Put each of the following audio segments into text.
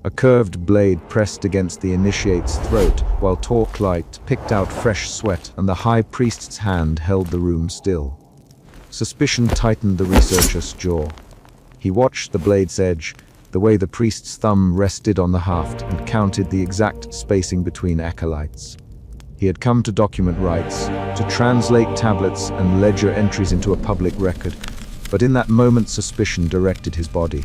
A curved blade pressed against the initiate's throat, while torchlight picked out fresh sweat, and the high priest's hand held the room still. Suspicion tightened the researcher's jaw. He watched the blade's edge, the way the priest's thumb rested on the haft, and counted the exact spacing between acolytes. He had come to document rights, to translate tablets and ledger entries into a public record, but in that moment suspicion directed his body.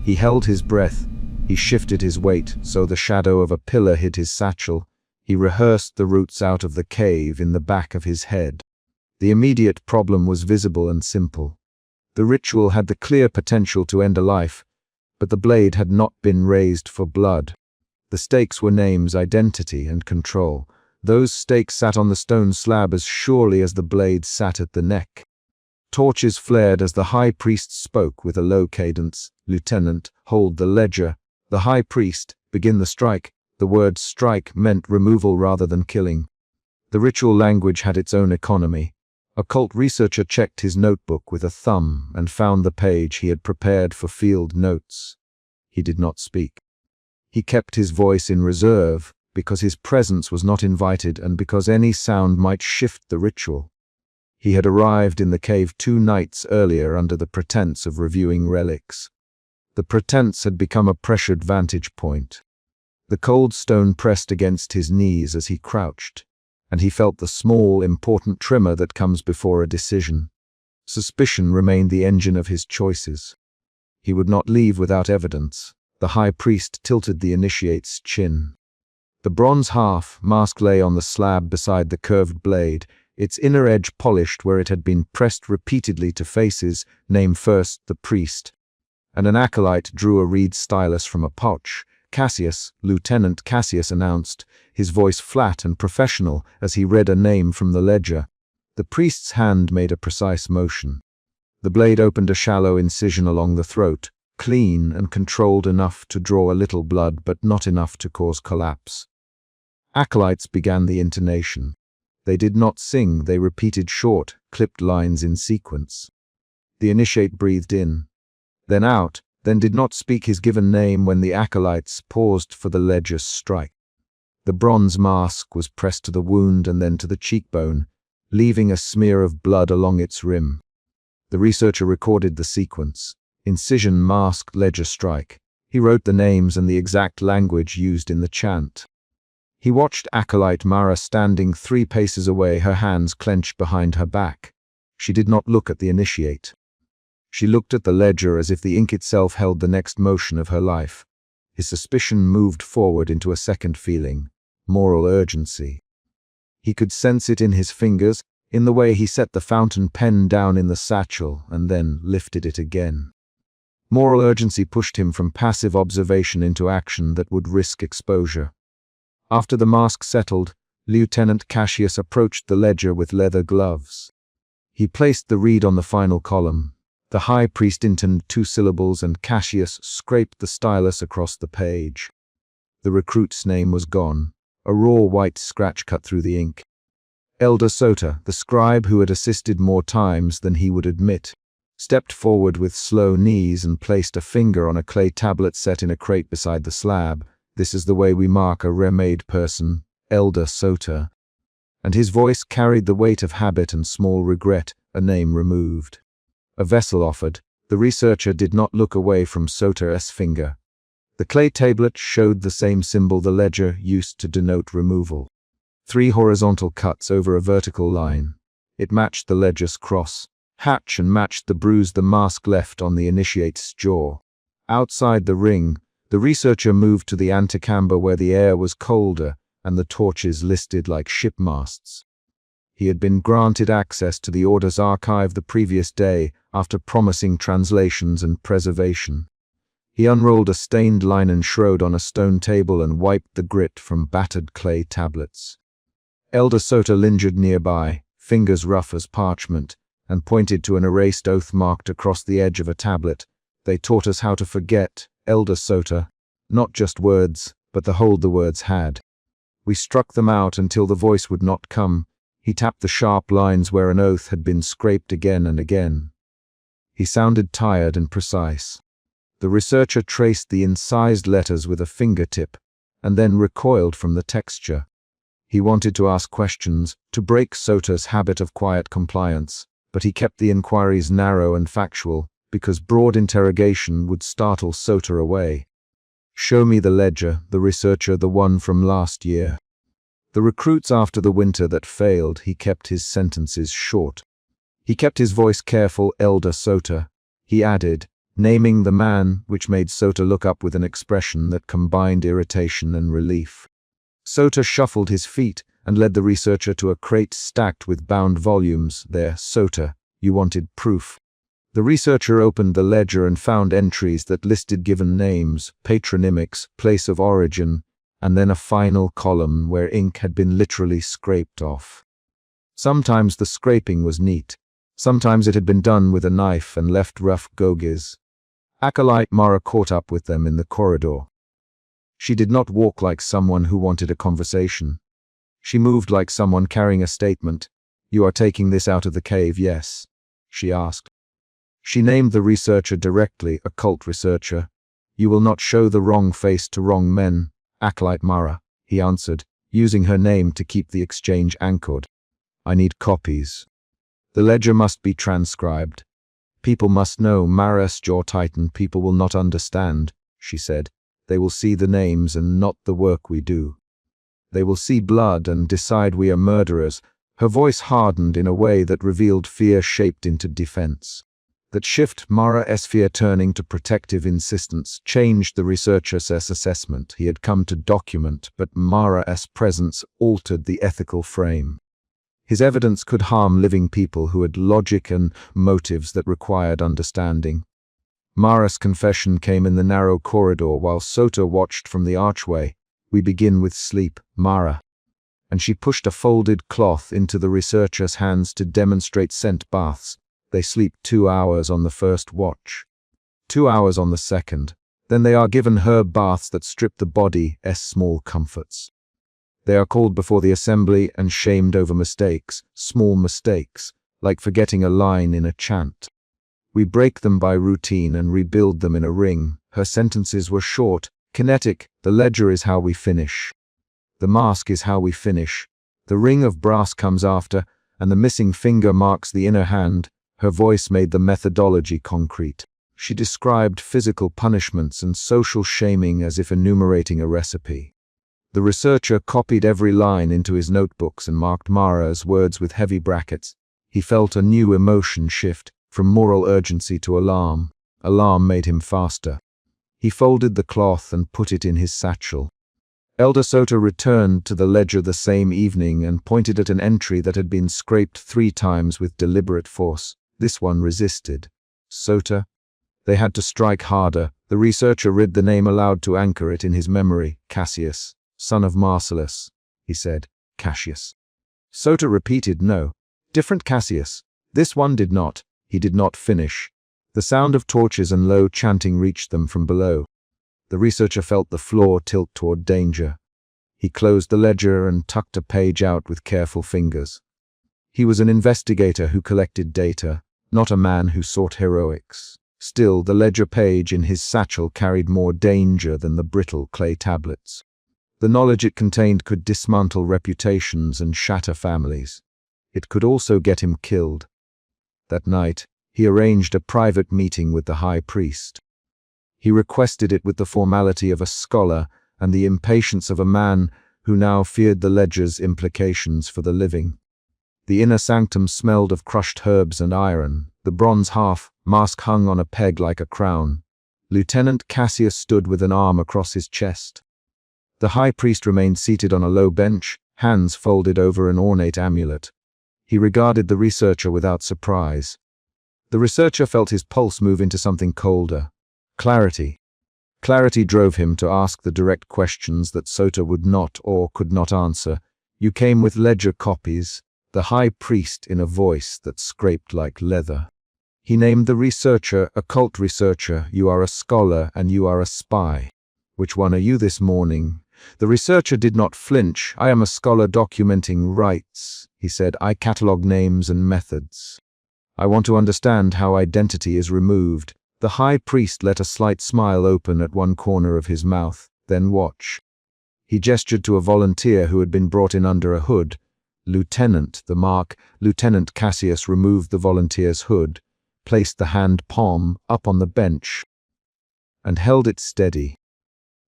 He held his breath. He shifted his weight so the shadow of a pillar hid his satchel. He rehearsed the routes out of the cave in the back of his head. The immediate problem was visible and simple. The ritual had the clear potential to end a life, but the blade had not been raised for blood. The stakes were names, identity, and control. Those stakes sat on the stone slab as surely as the blade sat at the neck. Torches flared as the high priest spoke with a low cadence. "Lieutenant, hold the ledger." The high priest, "Begin the strike." The word strike meant removal rather than killing. The ritual language had its own economy. A cult researcher checked his notebook with a thumb and found the page he had prepared for field notes. He did not speak. He kept his voice in reserve because his presence was not invited and because any sound might shift the ritual. He had arrived in the cave 2 nights earlier under the pretense of reviewing relics. The pretense had become a pressured vantage point. The cold stone pressed against his knees as he crouched, and he felt the small, important tremor that comes before a decision. Suspicion remained the engine of his choices. He would not leave without evidence. The high priest tilted the initiate's chin. The bronze half mask lay on the slab beside the curved blade, its inner edge polished where it had been pressed repeatedly to faces, name first, the priest. And an acolyte drew a reed stylus from a pouch. "Cassius, Lieutenant Cassius," announced, his voice flat and professional as he read a name from the ledger. The priest's hand made a precise motion. The blade opened a shallow incision along the throat, clean and controlled enough to draw a little blood but not enough to cause collapse. Acolytes began the intonation. They did not sing, they repeated short, clipped lines in sequence. The initiate breathed in, then out, then did not speak his given name when the acolytes paused for the ledger's strike. The bronze mask was pressed to the wound and then to the cheekbone, leaving a smear of blood along its rim. The researcher recorded the sequence. Incision, mask, ledger, strike. He wrote the names and the exact language used in the chant. He watched acolyte Mara standing 3 paces away, her hands clenched behind her back. She did not look at the initiate. She looked at the ledger as if the ink itself held the next motion of her life. His suspicion moved forward into a second feeling, moral urgency. He could sense it in his fingers, in the way he set the fountain pen down in the satchel and then lifted it again. Moral urgency pushed him from passive observation into action that would risk exposure. After the mask settled, Lieutenant Cassius approached the ledger with leather gloves. He placed the reed on the final column. The high priest intoned 2 syllables and Cassius scraped the stylus across the page. The recruit's name was gone, a raw white scratch cut through the ink. Elder Sota, the scribe who had assisted more times than he would admit, stepped forward with slow knees and placed a finger on a clay tablet set in a crate beside the slab. "This is the way we mark a remade person, Elder Sota." And his voice carried the weight of habit and small regret, a name removed. A vessel offered. The researcher did not look away from Sota's finger. The clay tablet showed the same symbol the ledger used to denote removal. 3 horizontal cuts over a vertical line. It matched the ledger's cross. Hatch and matched the bruise the mask left on the initiate's jaw. Outside the ring, the researcher moved to the antechamber where the air was colder and the torches listed like shipmasts. He had been granted access to the Order's archive the previous day after promising translations and preservation. He unrolled a stained linen shroud on a stone table and wiped the grit from battered clay tablets. Elder Sota lingered nearby, fingers rough as parchment, and pointed to an erased oath marked across the edge of a tablet. "They taught us how to forget, Elder Sota. Not just words, but the hold the words had. We struck them out until the voice would not come." He tapped the sharp lines where an oath had been scraped again and again. He sounded tired and precise. The researcher traced the incised letters with a fingertip and then recoiled from the texture. He wanted to ask questions, to break Sota's habit of quiet compliance, but he kept the inquiries narrow and factual, because broad interrogation would startle Sota away. "Show me the ledger, the researcher, the one from last year." The recruits after the winter that failed, he kept his sentences short. He kept his voice careful, "Elder Sota." He added, naming the man, which made Sota look up with an expression that combined irritation and relief. Sota shuffled his feet and led the researcher to a crate stacked with bound volumes. "There, Sota, you wanted proof." The researcher opened the ledger and found entries that listed given names, patronymics, place of origin, and then a final column where ink had been literally scraped off. Sometimes the scraping was neat. Sometimes it had been done with a knife and left rough gouges. Acolyte Mara caught up with them in the corridor. She did not walk like someone who wanted a conversation. She moved like someone carrying a statement. "You are taking this out of the cave, yes?" she asked. She named the researcher directly, occult researcher. "You will not show the wrong face to wrong men, Acolyte Mara," he answered, using her name to keep the exchange anchored. "I need copies. The ledger must be transcribed. People must know." Mara's jaw tightened. "People will not understand," she said. "They will see the names and not the work we do. They will see blood and decide we are murderers." Her voice hardened in a way that revealed fear shaped into defense. That shift, Mara's fear turning to protective insistence, changed the researcher's assessment. He had come to document, but Mara's presence altered the ethical frame. His evidence could harm living people who had logic and motives that required understanding. Mara's confession came in the narrow corridor while Sota watched from the archway. "We begin with sleep, Mara." And she pushed a folded cloth into the researcher's hands to demonstrate scent baths. "They sleep 2 hours on the first watch, 2 hours on the second. Then they are given herb baths that strip the body's small comforts. They are called before the assembly and shamed over mistakes, small mistakes, like forgetting a line in a chant. We break them by routine and rebuild them in a ring." Her sentences were short, kinetic. "The ledger is how we finish. The mask is how we finish. The ring of brass comes after, and the missing finger marks the inner hand." Her voice made the methodology concrete. She described physical punishments and social shaming as if enumerating a recipe. The researcher copied every line into his notebooks and marked Mara's words with heavy brackets. He felt a new emotion shift, from moral urgency to alarm. Alarm made him faster. He folded the cloth and put it in his satchel. Elder Sota returned to the ledger the same evening and pointed at an entry that had been scraped 3 times with deliberate force. This one resisted. "Sota." They had to strike harder. The researcher read the name aloud to anchor it in his memory. "Cassius, son of Marcellus," he said. "Cassius." Sota repeated, "No. Different Cassius." This one did not. He did not finish. The sound of torches and low chanting reached them from below. The researcher felt the floor tilt toward danger. He closed the ledger and tucked a page out with careful fingers. He was an investigator who collected data, not a man who sought heroics. Still, the ledger page in his satchel carried more danger than the brittle clay tablets. The knowledge it contained could dismantle reputations and shatter families. It could also get him killed. That night, he arranged a private meeting with the high priest. He requested it with the formality of a scholar and the impatience of a man who now feared the ledger's implications for the living. The inner sanctum smelled of crushed herbs and iron. The bronze mask hung on a peg like a crown. Lieutenant Cassius stood with an arm across his chest. The high priest remained seated on a low bench, hands folded over an ornate amulet. He regarded the researcher without surprise. The researcher felt his pulse move into something colder. Clarity. Clarity drove him to ask the direct questions that Sota would not or could not answer. "You came with ledger copies?" The high priest in a voice that scraped like leather. He named the researcher, occult researcher. "You are a scholar and you are a spy. Which one are you this morning?" The researcher did not flinch. "I am a scholar documenting rites," he said. "I catalog names and methods. I want to understand how identity is removed." The high priest let a slight smile open at one corner of his mouth, then watch. He gestured to a volunteer who had been brought in under a hood. Lieutenant, the mark. Lieutenant Cassius removed the volunteer's hood, placed the hand palm up on the bench, and held it steady.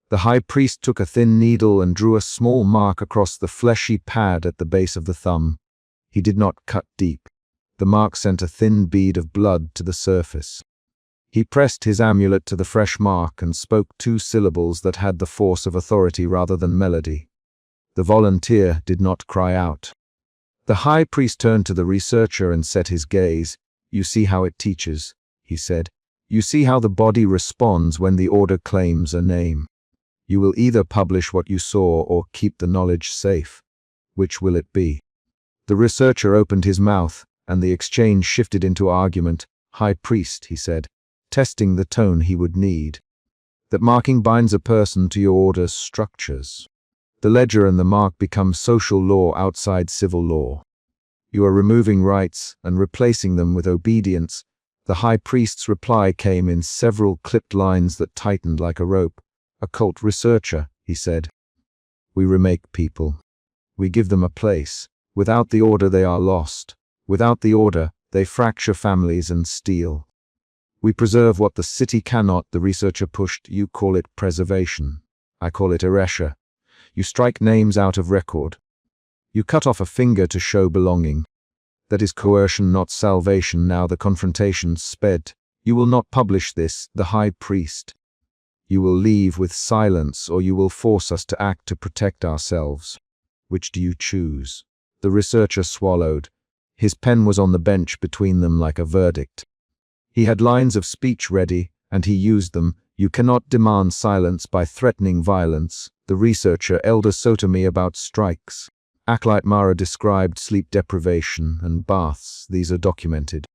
The high priest took a thin needle and drew a small mark across the fleshy pad at the base of the thumb. He did not cut deep. The mark sent a thin bead of blood to the surface. He pressed his amulet to the fresh mark and spoke 2 syllables that had the force of authority rather than melody. The volunteer did not cry out. The high priest turned to the researcher and set his gaze. "You see how it teaches," he said. "You see how the body responds when the order claims a name. You will either publish what you saw or keep the knowledge safe. Which will it be?" The researcher opened his mouth, and the exchange shifted into argument. "High priest," he said, testing the tone he would need, "that marking binds a person to your order's structures. The ledger and the mark become social law outside civil law. You are removing rights and replacing them with obedience." The high priest's reply came in several clipped lines that tightened like a rope. "Occult researcher," he said. "We remake people. We give them a place. Without the order they are lost. Without the order, they fracture families and steal. We preserve what the city cannot," the researcher pushed. "You call it preservation. I call it erasure. You strike names out of record. You cut off a finger to show belonging. That is coercion, not salvation." Now the confrontation sped. "You will not publish this," the high priest. "You will leave with silence, or you will force us to act to protect ourselves. Which do you choose?" The researcher swallowed. His pen was on the bench between them like a verdict. He had lines of speech ready, and he used them. "You cannot demand silence by threatening violence." The researcher Elder Sotomi about strikes. Acolyte Mara described sleep deprivation and baths. These are documented.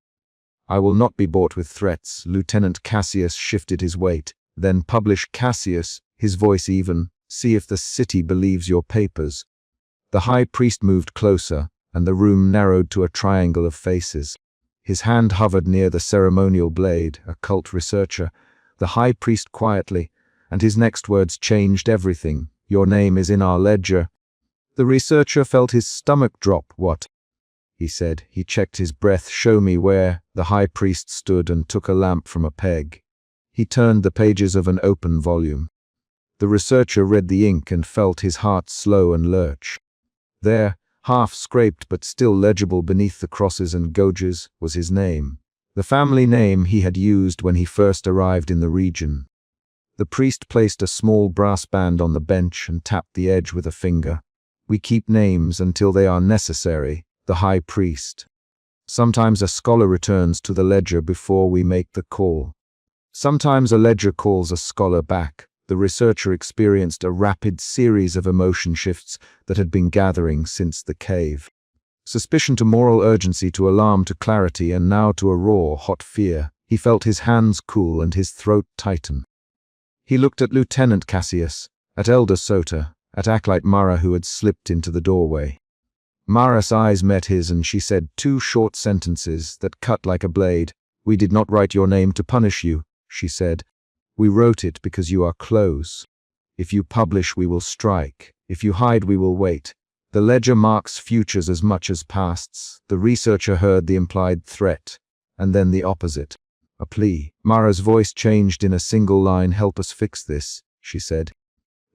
"I will not be bought with threats." Lieutenant Cassius shifted his weight. "Then publish." Cassius, his voice even. "See if the city believes your papers." The high priest moved closer, and the room narrowed to a triangle of faces. His hand hovered near the ceremonial blade. "Occult researcher." The high priest quietly, and his next words changed everything. "Your name is in our ledger." The researcher felt his stomach drop. "What?" he said. He checked his breath. "Show me where." The high priest stood and took a lamp from a peg. He turned the pages of an open volume. The researcher read the ink and felt his heart slow and lurch. There, half scraped but still legible beneath the crosses and gouges, was his name. The family name he had used when he first arrived in the region. The priest placed a small brass band on the bench and tapped the edge with a finger. "We keep names until they are necessary." The high priest. "Sometimes a scholar returns to the ledger before we make the call. Sometimes a ledger calls a scholar back." The researcher experienced a rapid series of emotion shifts that had been gathering since the cave. Suspicion to moral urgency to alarm to clarity and now to a raw, hot fear. He felt his hands cool and his throat tighten. He looked at Lieutenant Cassius, at Elder Sota, at Acolyte Mara who had slipped into the doorway. Mara's eyes met his and she said 2 short sentences that cut like a blade. "We did not write your name to punish you," she said. "We wrote it because you are close. If you publish, we will strike. If you hide, we will wait. The ledger marks futures as much as pasts." The researcher heard the implied threat, and then the opposite. A plea. Mara's voice changed in a single line. "Help us fix this," she said.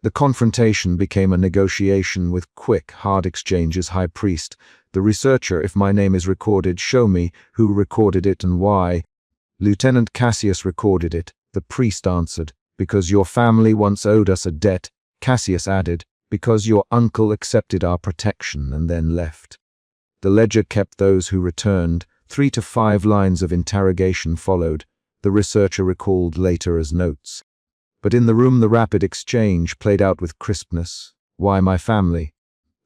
The confrontation became a negotiation with quick, hard exchanges. "High priest, the researcher, if my name is recorded, show me who recorded it and why." "Lieutenant Cassius recorded it," the priest answered. "Because your family once owed us a debt," Cassius added. "Because your uncle accepted our protection and then left." The ledger kept those who returned. 3 to 5 lines of interrogation followed. The researcher recalled later as notes. But in the room the rapid exchange played out with crispness. "Why my family?"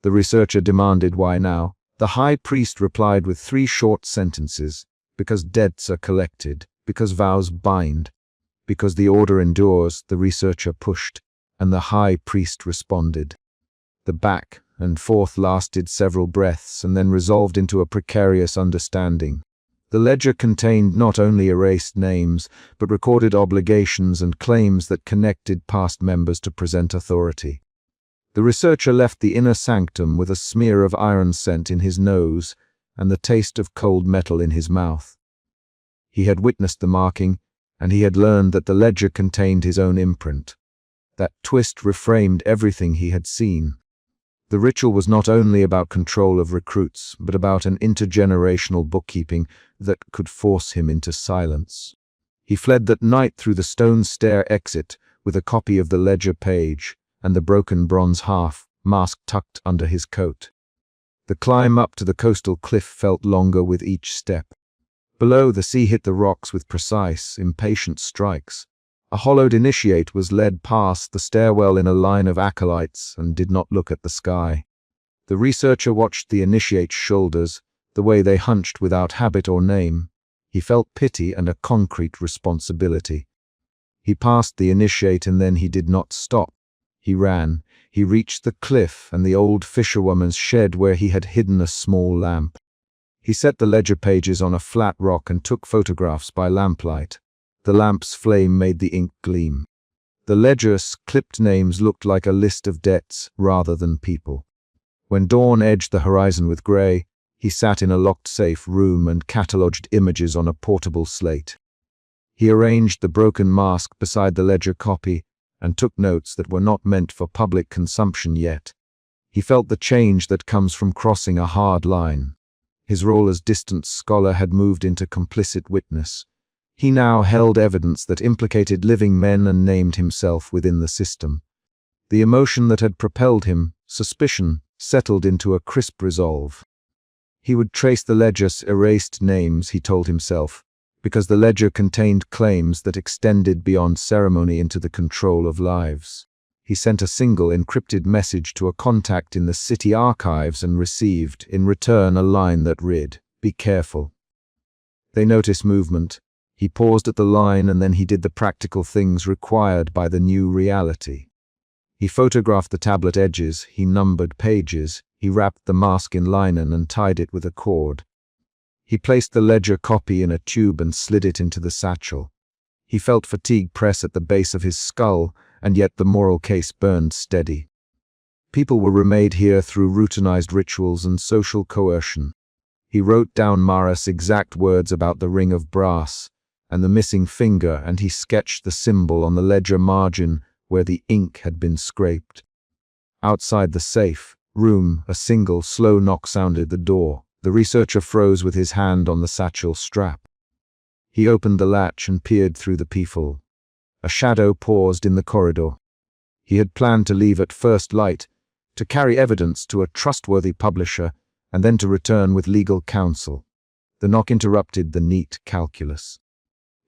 The researcher demanded. "Why now?" The high priest replied with 3 short sentences. "Because debts are collected. Because vows bind. Because the order endures." The researcher pushed, and the high priest responded. The back and forth lasted several breaths and then resolved into a precarious understanding. The ledger contained not only erased names, but recorded obligations and claims that connected past members to present authority. The researcher left the inner sanctum with a smear of iron scent in his nose and the taste of cold metal in his mouth. He had witnessed the marking, and he had learned that the ledger contained his own imprint. That twist reframed everything he had seen. The ritual was not only about control of recruits, but about an intergenerational bookkeeping that could force him into silence. He fled that night through the stone stair exit with a copy of the ledger page and the broken bronze mask tucked under his coat. The climb up to the coastal cliff felt longer with each step. Below, the sea hit the rocks with precise, impatient strikes. A hollowed initiate was led past the stairwell in a line of acolytes and did not look at the sky. The researcher watched the initiate's shoulders, the way they hunched without habit or name. He felt pity and a concrete responsibility. He passed the initiate and then he did not stop. He ran. He reached the cliff and the old fisherwoman's shed where he had hidden a small lamp. He set the ledger pages on a flat rock and took photographs by lamplight. The lamp's flame made the ink gleam. The ledger's clipped names looked like a list of debts rather than people. When dawn edged the horizon with gray, he sat in a locked-safe room and catalogued images on a portable slate. He arranged the broken mask beside the ledger copy and took notes that were not meant for public consumption yet. He felt the change that comes from crossing a hard line. His role as distant scholar had moved into complicit witness. He now held evidence that implicated living men and named himself within the system. The emotion that had propelled him, suspicion, settled into a crisp resolve. He would trace the ledger's erased names, he told himself, because the ledger contained claims that extended beyond ceremony into the control of lives. He sent a single encrypted message to a contact in the city archives and received, in return, a line that read, "Be careful." They noticed movement. He paused at the line and then he did the practical things required by the new reality. He photographed the tablet edges, he numbered pages, he wrapped the mask in linen and tied it with a cord. He placed the ledger copy in a tube and slid it into the satchel. He felt fatigue press at the base of his skull, and yet the moral case burned steady. People were remade here through routinized rituals and social coercion. He wrote down Mara's exact words about the ring of brass and the missing finger, and he sketched the symbol on the ledger margin where the ink had been scraped. Outside the safe room, a single, slow knock sounded the door. The researcher froze with his hand on the satchel strap. He opened the latch and peered through the peephole. A shadow paused in the corridor. He had planned to leave at first light, to carry evidence to a trustworthy publisher, and then to return with legal counsel. The knock interrupted the neat calculus.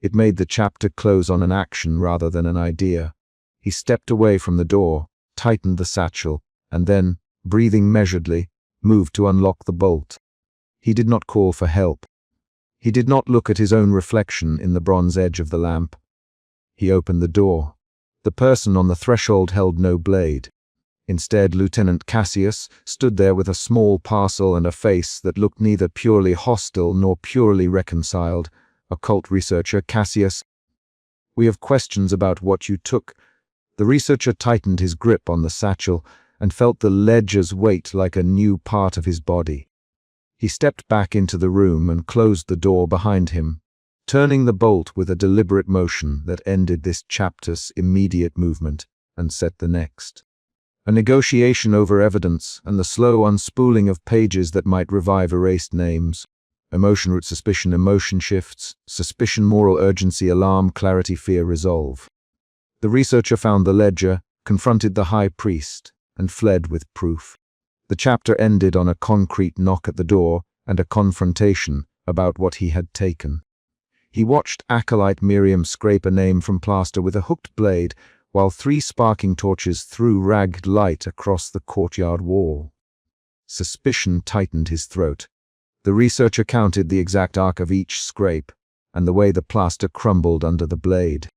It made the chapter close on an action rather than an idea. He stepped away from the door, tightened the satchel, and then, breathing measuredly, moved to unlock the bolt. He did not call for help. He did not look at his own reflection in the bronze edge of the lamp. He opened the door. The person on the threshold held no blade. Instead, Lieutenant Cassius stood there with a small parcel and a face that looked neither purely hostile nor purely reconciled. Occult researcher Cassius, "We have questions about what you took." The researcher tightened his grip on the satchel and felt the ledger's weight like a new part of his body. He stepped back into the room and closed the door behind him, turning the bolt with a deliberate motion that ended this chapter's immediate movement and set the next. A negotiation over evidence and the slow unspooling of pages that might revive erased names. Emotion root suspicion, emotion shifts, suspicion, moral urgency, alarm, clarity, fear, resolve. The researcher found the ledger, confronted the high priest, and fled with proof. The chapter ended on a concrete knock at the door and a confrontation about what he had taken. He watched acolyte Miriam scrape a name from plaster with a hooked blade, while 3 sparking torches threw ragged light across the courtyard wall. Suspicion tightened his throat. The researcher counted the exact arc of each scrape, and the way the plaster crumbled under the blade.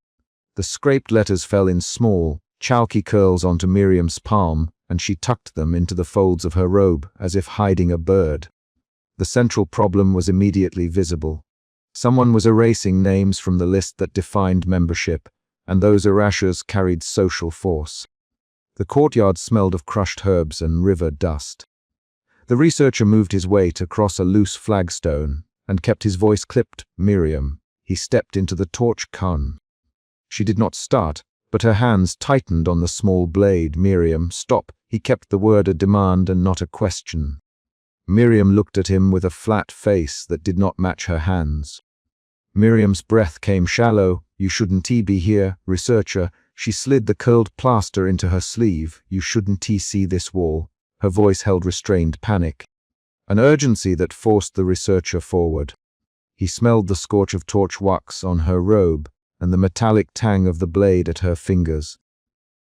The scraped letters fell in small, chalky curls onto Miriam's palm, and she tucked them into the folds of her robe as if hiding a bird. The central problem was immediately visible. Someone was erasing names from the list that defined membership, and those erasures carried social force. The courtyard smelled of crushed herbs and river dust. The researcher moved his weight across a loose flagstone and kept his voice clipped. Miriam. He stepped into the torch cone. She did not start, but her hands tightened on the small blade. Miriam, stop. He kept the word a demand and not a question. Miriam looked at him with a flat face that did not match her hands. Miriam's breath came shallow. You shouldn't be here, researcher. She slid the curled plaster into her sleeve. You shouldn't see this wall. Her voice held restrained panic, an urgency that forced the researcher forward. He smelled the scorch of torch wax on her robe and the metallic tang of the blade at her fingers.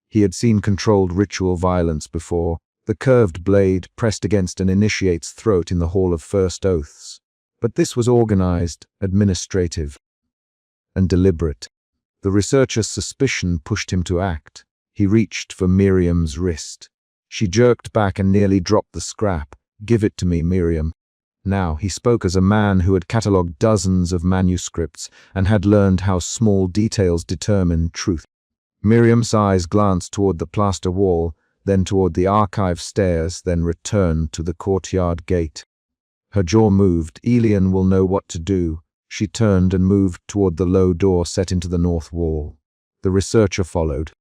He had seen controlled ritual violence before, the curved blade pressed against an initiate's throat in the Hall of First Oaths. But this was organized, administrative, and deliberate. The researcher's suspicion pushed him to act. He reached for Miriam's wrist. She jerked back and nearly dropped the scrap. Give it to me, Miriam. Now, he spoke as a man who had catalogued dozens of manuscripts and had learned how small details determine truth. Miriam's eyes glanced toward the plaster wall, then toward the archive stairs, then returned to the courtyard gate. Her jaw moved. Elian will know what to do. She turned and moved toward the low door set into the north wall. The researcher followed.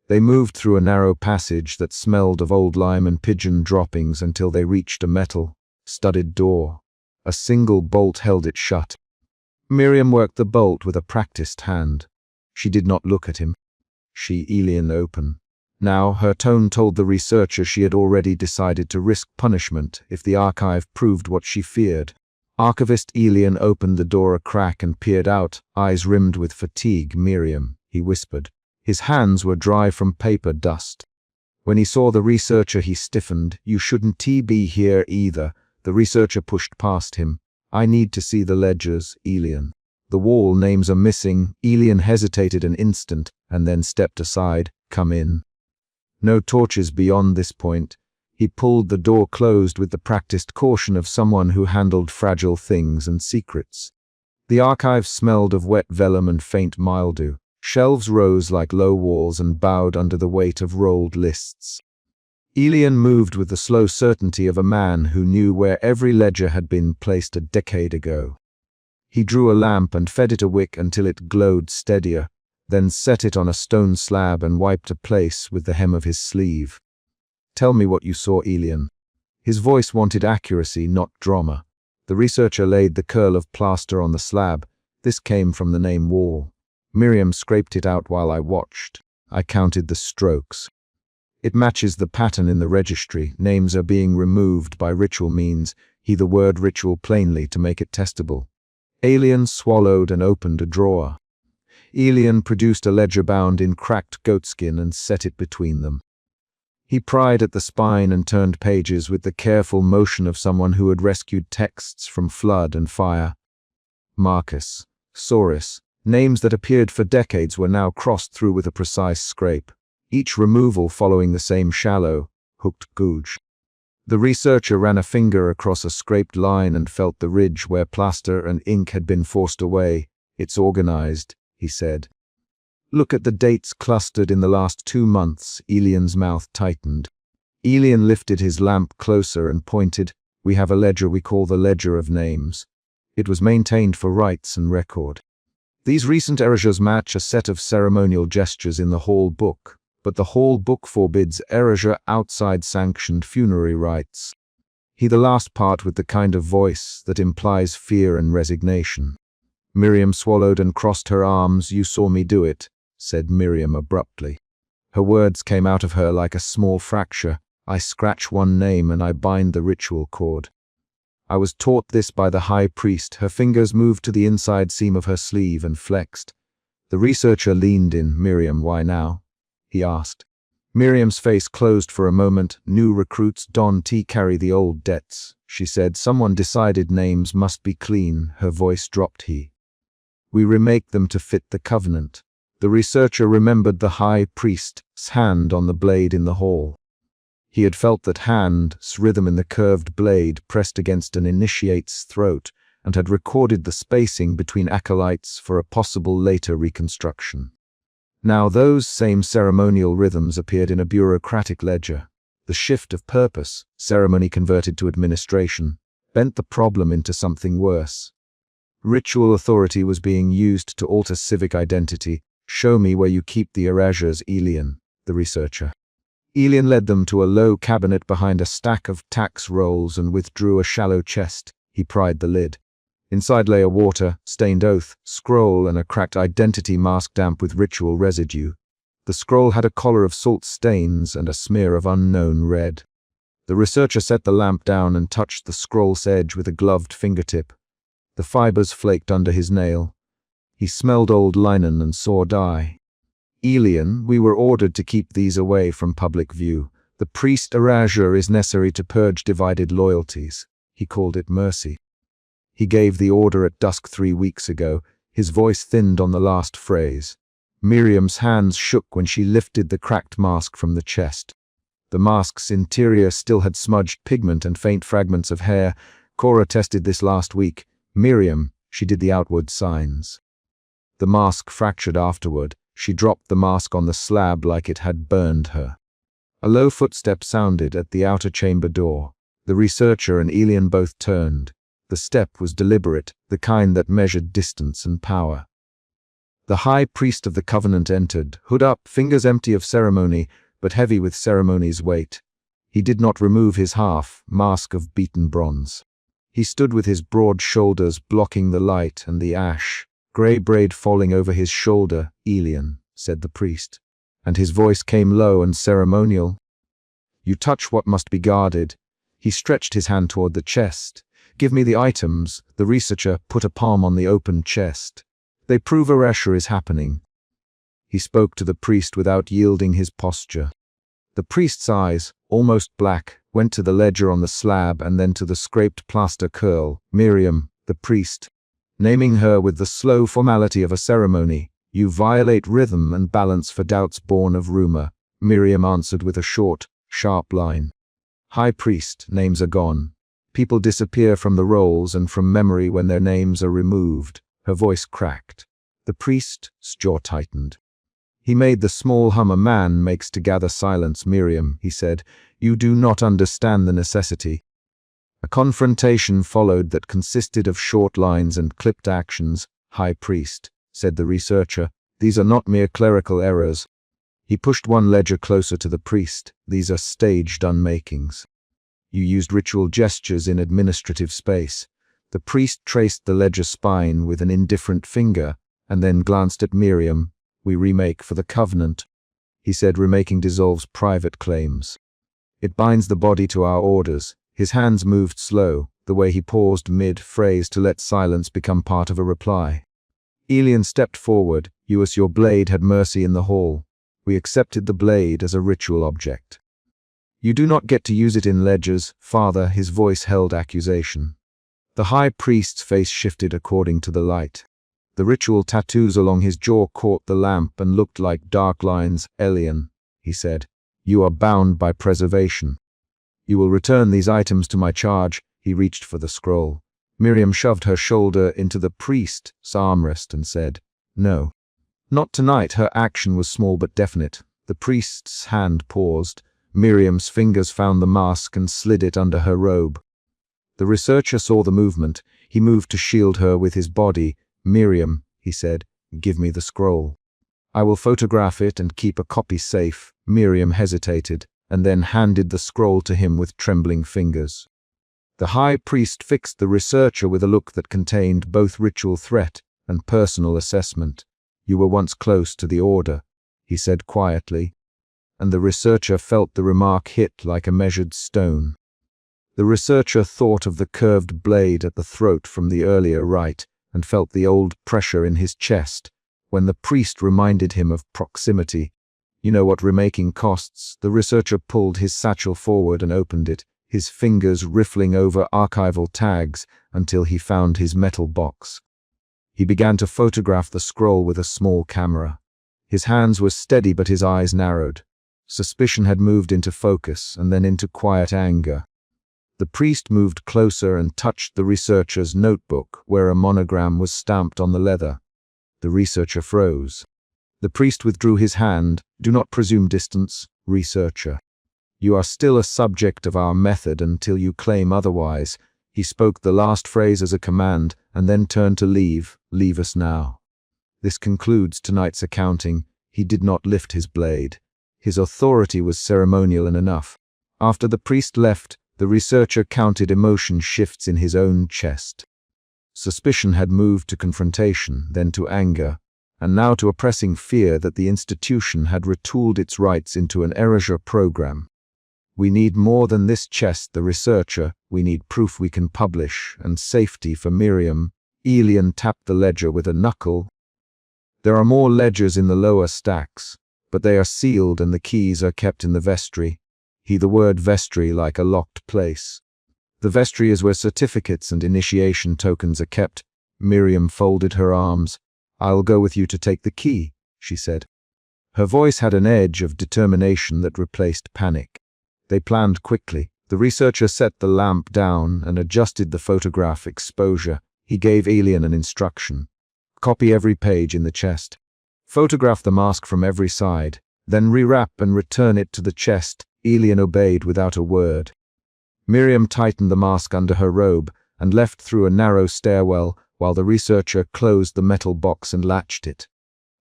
They moved through a narrow passage that smelled of old lime and pigeon droppings until they reached a metal-studded door. A single bolt held it shut. Miriam worked the bolt with a practiced hand. She did not look at him. Elian open. Now, her tone told the researcher she had already decided to risk punishment if the archive proved what she feared. Archivist Elian opened the door a crack and peered out, eyes rimmed with fatigue. Miriam, he whispered. His hands were dry from paper dust. When he saw the researcher, he stiffened. You shouldn't be here either. The researcher pushed past him. I need to see the ledgers, Elian. The wall names are missing. Elian hesitated an instant and then stepped aside. Come in. No torches beyond this point. He pulled the door closed with the practiced caution of someone who handled fragile things and secrets. The archive smelled of wet vellum and faint mildew. Shelves rose like low walls and bowed under the weight of rolled lists. Elian moved with the slow certainty of a man who knew where every ledger had been placed a decade ago. He drew a lamp and fed it a wick until it glowed steadier, then set it on a stone slab and wiped a place with the hem of his sleeve. Tell me what you saw, Elian. His voice wanted accuracy, not drama. The researcher laid the curl of plaster on the slab. This came from the name wall. Miriam scraped it out while I watched. I counted the strokes. It matches the pattern in the registry. Names are being removed by ritual means. He the word ritual plainly to make it testable. Elian swallowed and opened a drawer. Elian produced a ledger bound in cracked goatskin and set it between them. He pried at the spine and turned pages with the careful motion of someone who had rescued texts from flood and fire. Marcus, Saurus, names that appeared for decades were now crossed through with a precise scrape, each removal following the same shallow, hooked gouge. The researcher ran a finger across a scraped line and felt the ridge where plaster and ink had been forced away. It's organized, he said. Look at the dates clustered in the last 2 months. Elian's mouth tightened. Elian lifted his lamp closer and pointed. We have a ledger we call the Ledger of Names. It was maintained for rites and record. These recent erasures match a set of ceremonial gestures in the Hall Book, but the Hall Book forbids erasure outside sanctioned funerary rites. He the last part with the kind of voice that implies fear and resignation. Miriam swallowed and crossed her arms. You saw me do it, said Miriam abruptly. Her words came out of her like a small fracture. I scratch one name and I bind the ritual cord. I was taught this by the high priest. Her fingers moved to the inside seam of her sleeve and flexed. The researcher leaned in. Miriam, why now? He asked. Miriam's face closed for a moment. New recruits don't carry the old debts, she said. Someone decided names must be clean. Her voice dropped. We remake them to fit the covenant. The researcher remembered the high priest's hand on the blade in the hall. He had felt that hand's rhythm in the curved blade pressed against an initiate's throat, and had recorded the spacing between acolytes for a possible later reconstruction. Now those same ceremonial rhythms appeared in a bureaucratic ledger. The shift of purpose, ceremony converted to administration, bent the problem into something worse. Ritual authority was being used to alter civic identity. "Show me where you keep the erasures, Elian," the researcher. Elian led them to a low cabinet behind a stack of tax rolls and withdrew a shallow chest. He pried the lid. Inside lay a water-stained oath, scroll, and a cracked identity mask damp with ritual residue. The scroll had a collar of salt stains and a smear of unknown red. The researcher set the lamp down and touched the scroll's edge with a gloved fingertip. The fibers flaked under his nail. He smelled old linen and saw dye. "Elian, we were ordered to keep these away from public view. The priest erasure is necessary to purge divided loyalties." He called it mercy. He gave the order at dusk 3 weeks ago. His voice thinned on the last phrase. Miriam's hands shook when she lifted the cracked mask from the chest. The mask's interior still had smudged pigment and faint fragments of hair. "Cora tested this last week. Miriam," she did the outward signs. The mask fractured afterward. She dropped the mask on the slab like it had burned her. A low footstep sounded at the outer chamber door. The researcher and Elian both turned. The step was deliberate, the kind that measured distance and power. The high priest of the covenant entered, hood up, fingers empty of ceremony, but heavy with ceremony's weight. He did not remove his mask of beaten bronze. He stood with his broad shoulders blocking the light and the ash. "Grey braid falling over his shoulder, Elian," said the priest, and his voice came low and ceremonial. "You touch what must be guarded." He stretched his hand toward the chest. "Give me the items." The researcher put a palm on the open chest. "They prove erasure is happening." He spoke to the priest without yielding his posture. The priest's eyes, almost black, went to the ledger on the slab and then to the scraped plaster curl. "Miriam," the priest, naming her with the slow formality of a ceremony, "you violate rhythm and balance for doubts born of rumor." Miriam answered with a short, sharp line. "High priest, names are gone. People disappear from the rolls and from memory when their names are removed." Her voice cracked. The priest's jaw tightened. He made the small hum a man makes to gather silence. "Miriam," he said, "you do not understand the necessity." A confrontation followed that consisted of short lines and clipped actions. "High priest," said the researcher, "these are not mere clerical errors." He pushed one ledger closer to the priest. "These are staged unmakings. You used ritual gestures in administrative space." The priest traced the ledger spine with an indifferent finger and then glanced at Miriam. "We remake for the covenant." He said remaking dissolves private claims. "It binds the body to our orders." His hands moved slow, the way he paused mid-phrase to let silence become part of a reply. Elian stepped forward. "Us, your blade had mercy in the hall. We accepted the blade as a ritual object. You do not get to use it in ledgers, Father." His voice held accusation. The high priest's face shifted according to the light. The ritual tattoos along his jaw caught the lamp and looked like dark lines. "Elian," he said, "you are bound by preservation. You will return these items to my charge." He reached for the scroll. Miriam shoved her shoulder into the priest's armrest and said, "No. Not tonight." Her action was small but definite. The priest's hand paused. Miriam's fingers found the mask and slid it under her robe. The researcher saw the movement. He moved to shield her with his body. "Miriam," he said, "give me the scroll. I will photograph it and keep a copy safe." Miriam hesitated, and then handed the scroll to him with trembling fingers. The high priest fixed the researcher with a look that contained both ritual threat and personal assessment. "You were once close to the order," he said quietly, and the researcher felt the remark hit like a measured stone. The researcher thought of the curved blade at the throat from the earlier rite and felt the old pressure in his chest when the priest reminded him of proximity. "You know what remaking costs." The researcher pulled his satchel forward and opened it, his fingers riffling over archival tags until he found his metal box. He began to photograph the scroll with a small camera. His hands were steady but his eyes narrowed. Suspicion had moved into focus and then into quiet anger. The priest moved closer and touched the researcher's notebook where a monogram was stamped on the leather. The researcher froze. The priest withdrew his hand. "Do not presume distance, researcher. You are still a subject of our method until you claim otherwise." He spoke the last phrase as a command and then turned to leave. "Leave us now. This concludes tonight's accounting." He did not lift his blade. His authority was ceremonial and enough. After the priest left, the researcher counted emotion shifts in his own chest. Suspicion had moved to confrontation, then to anger, and now to a pressing fear that the institution had retooled its rights into an erasure program. "We need more than this chest, the researcher. We need proof we can publish, and safety for Miriam." Elian tapped the ledger with a knuckle. "There are more ledgers in the lower stacks, but they are sealed and the keys are kept in the vestry." The word vestry like a locked place. "The vestry is where certificates and initiation tokens are kept." Miriam folded her arms. "I'll go with you to take the key," she said. Her voice had an edge of determination that replaced panic. They planned quickly. The researcher set the lamp down and adjusted the photograph exposure. He gave Elian an instruction. "Copy every page in the chest. Photograph the mask from every side, then rewrap and return it to the chest." Elian obeyed without a word. Miriam tightened the mask under her robe and left through a narrow stairwell while the researcher closed the metal box and latched it.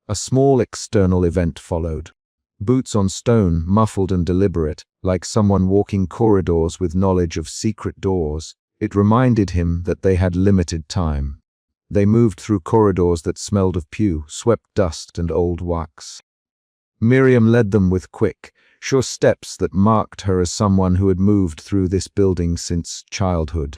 A small external event followed. Boots on stone, muffled and deliberate, like someone walking corridors with knowledge of secret doors. It reminded him that they had limited time. They moved through corridors that smelled of pew, swept dust and old wax. Miriam led them with quick, sure steps that marked her as someone who had moved through this building since childhood.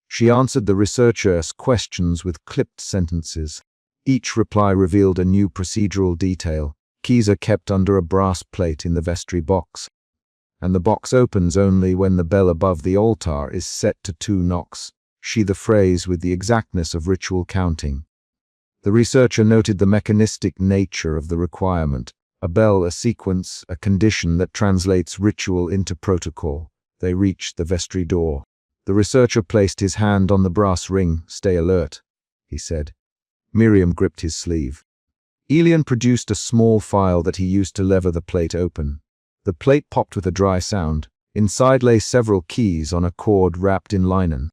She answered the researcher's questions with clipped sentences. Each reply revealed a new procedural detail. Keys are kept under a brass plate in the vestry box, and the box opens only when the bell above the altar is set to 2 knocks. She the phrase with the exactness of ritual counting. The researcher noted the mechanistic nature of the requirement. A bell, a sequence, a condition that translates ritual into protocol. They reached the vestry door. The researcher placed his hand on the brass ring. "Stay alert," he said. Miriam gripped his sleeve. Elian produced a small file that he used to lever the plate open. The plate popped with a dry sound. Inside lay several keys on a cord wrapped in linen.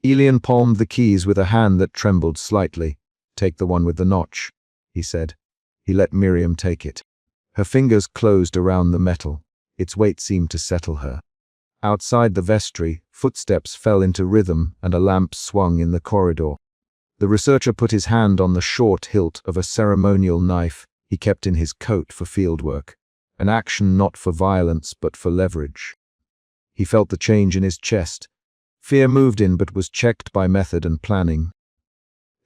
Elian palmed the keys with a hand that trembled slightly. "Take the one with the notch," he said. He let Miriam take it. Her fingers closed around the metal. Its weight seemed to settle her. Outside the vestry, footsteps fell into rhythm and a lamp swung in the corridor. The researcher put his hand on the short hilt of a ceremonial knife he kept in his coat for fieldwork, an action not for violence but for leverage. He felt the change in his chest. Fear moved in but was checked by method and planning.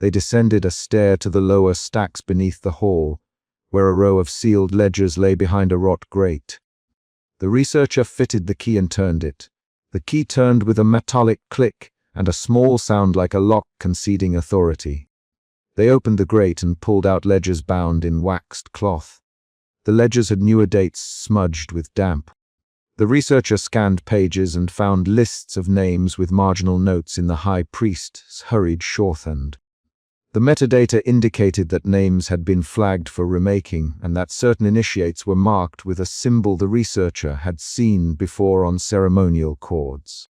They descended a stair to the lower stacks beneath the hall, where a row of sealed ledgers lay behind a wrought grate. The researcher fitted the key and turned it. The key turned with a metallic click and a small sound like a lock conceding authority. They opened the grate and pulled out ledgers bound in waxed cloth. The ledgers had newer dates smudged with damp. The researcher scanned pages and found lists of names with marginal notes in the high priest's hurried shorthand. The metadata indicated that names had been flagged for remaking and that certain initiates were marked with a symbol the researcher had seen before on ceremonial cords.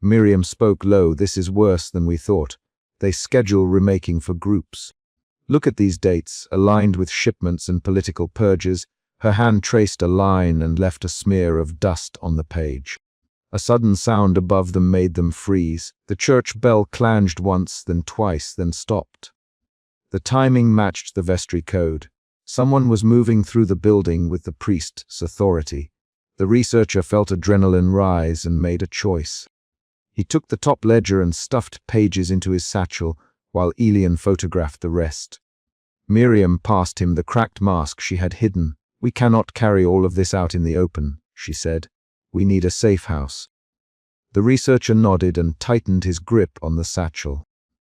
Miriam spoke low. "This is worse than we thought. They schedule remaking for groups. Look at these dates, aligned with shipments and political purges." Her hand traced a line and left a smear of dust on the page. A sudden sound above them made them freeze. The church bell clanged once, then twice, then stopped. The timing matched the vestry code. Someone was moving through the building with the priest's authority. The researcher felt adrenaline rise and made a choice. He took the top ledger and stuffed pages into his satchel, while Elian photographed the rest. Miriam passed him the cracked mask she had hidden. "We cannot carry all of this out in the open," she said. "We need a safe house." The researcher nodded and tightened his grip on the satchel.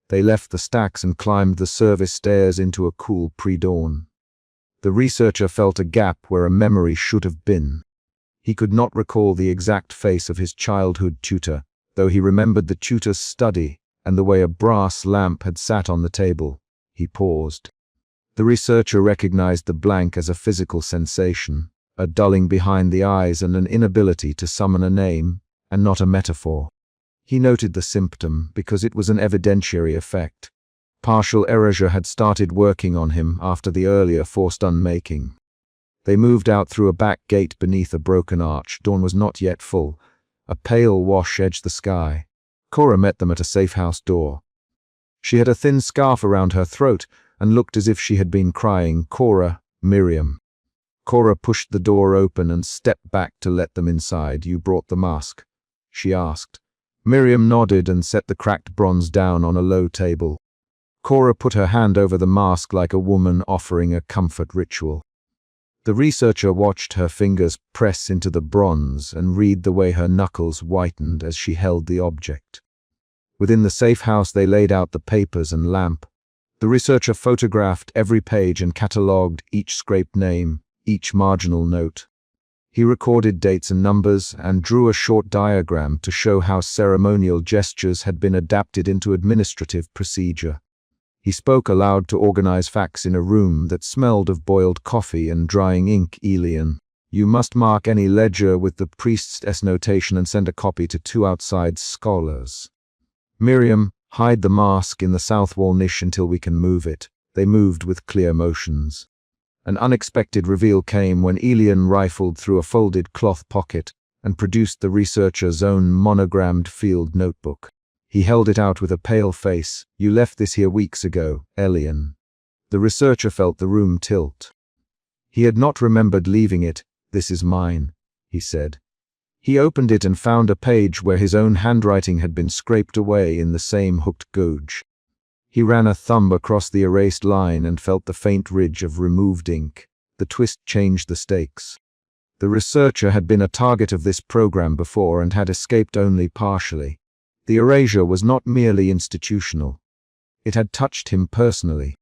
They left the stacks and climbed the service stairs into a cool pre-dawn. The researcher felt a gap where a memory should have been. He could not recall the exact face of his childhood tutor, though he remembered the tutor's study and the way a brass lamp had sat on the table. He paused. The researcher recognized the blank as a physical sensation, a dulling behind the eyes and an inability to summon a name, and not a metaphor. He noted the symptom because it was an evidentiary effect. Partial erasure had started working on him after the earlier forced unmaking. They moved out through a back gate beneath a broken arch. Dawn was not yet full. A pale wash edged the sky. Cora met them at a safe house door. She had a thin scarf around her throat and looked as if she had been crying. Cora, Miriam. Cora pushed the door open and stepped back to let them inside. "You brought the mask?" she asked. Miriam nodded and set the cracked bronze down on a low table. Cora put her hand over the mask like a woman offering a comfort ritual. The researcher watched her fingers press into the bronze and read the way her knuckles whitened as she held the object. Within the safe house they laid out the papers and lamp. The researcher photographed every page and catalogued each scraped name, each marginal note. He recorded dates and numbers and drew a short diagram to show how ceremonial gestures had been adapted into administrative procedure. He spoke aloud to organize facts in a room that smelled of boiled coffee and drying ink. "Elian, you must mark any ledger with the priest's S notation and send a copy to 2 outside scholars. Miriam, hide the mask in the south wall niche until we can move it." They moved with clear motions. An unexpected reveal came when Elian rifled through a folded cloth pocket and produced the researcher's own monogrammed field notebook. He held it out with a pale face. "You left this here weeks ago, Elian." The researcher felt the room tilt. He had not remembered leaving it. "This is mine," he said. He opened it and found a page where his own handwriting had been scraped away in the same hooked gouge. He ran a thumb across the erased line and felt the faint ridge of removed ink. The twist changed the stakes. The researcher had been a target of this program before and had escaped only partially. The erasure was not merely institutional. It had touched him personally.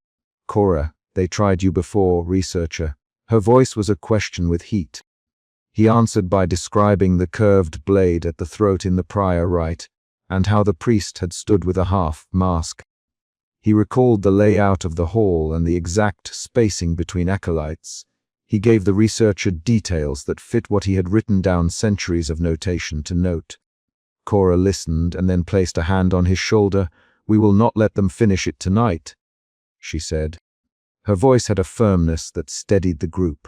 "Cora, they tried you before, researcher." Her voice was a question with heat. He answered by describing the curved blade at the throat in the prior rite, and how the priest had stood with a half mask. He recalled the layout of the hall and the exact spacing between acolytes. He gave the researcher details that fit what he had written down centuries of notation to note. Cora listened and then placed a hand on his shoulder. "We will not let them finish it tonight," she said. Her voice had a firmness that steadied the group.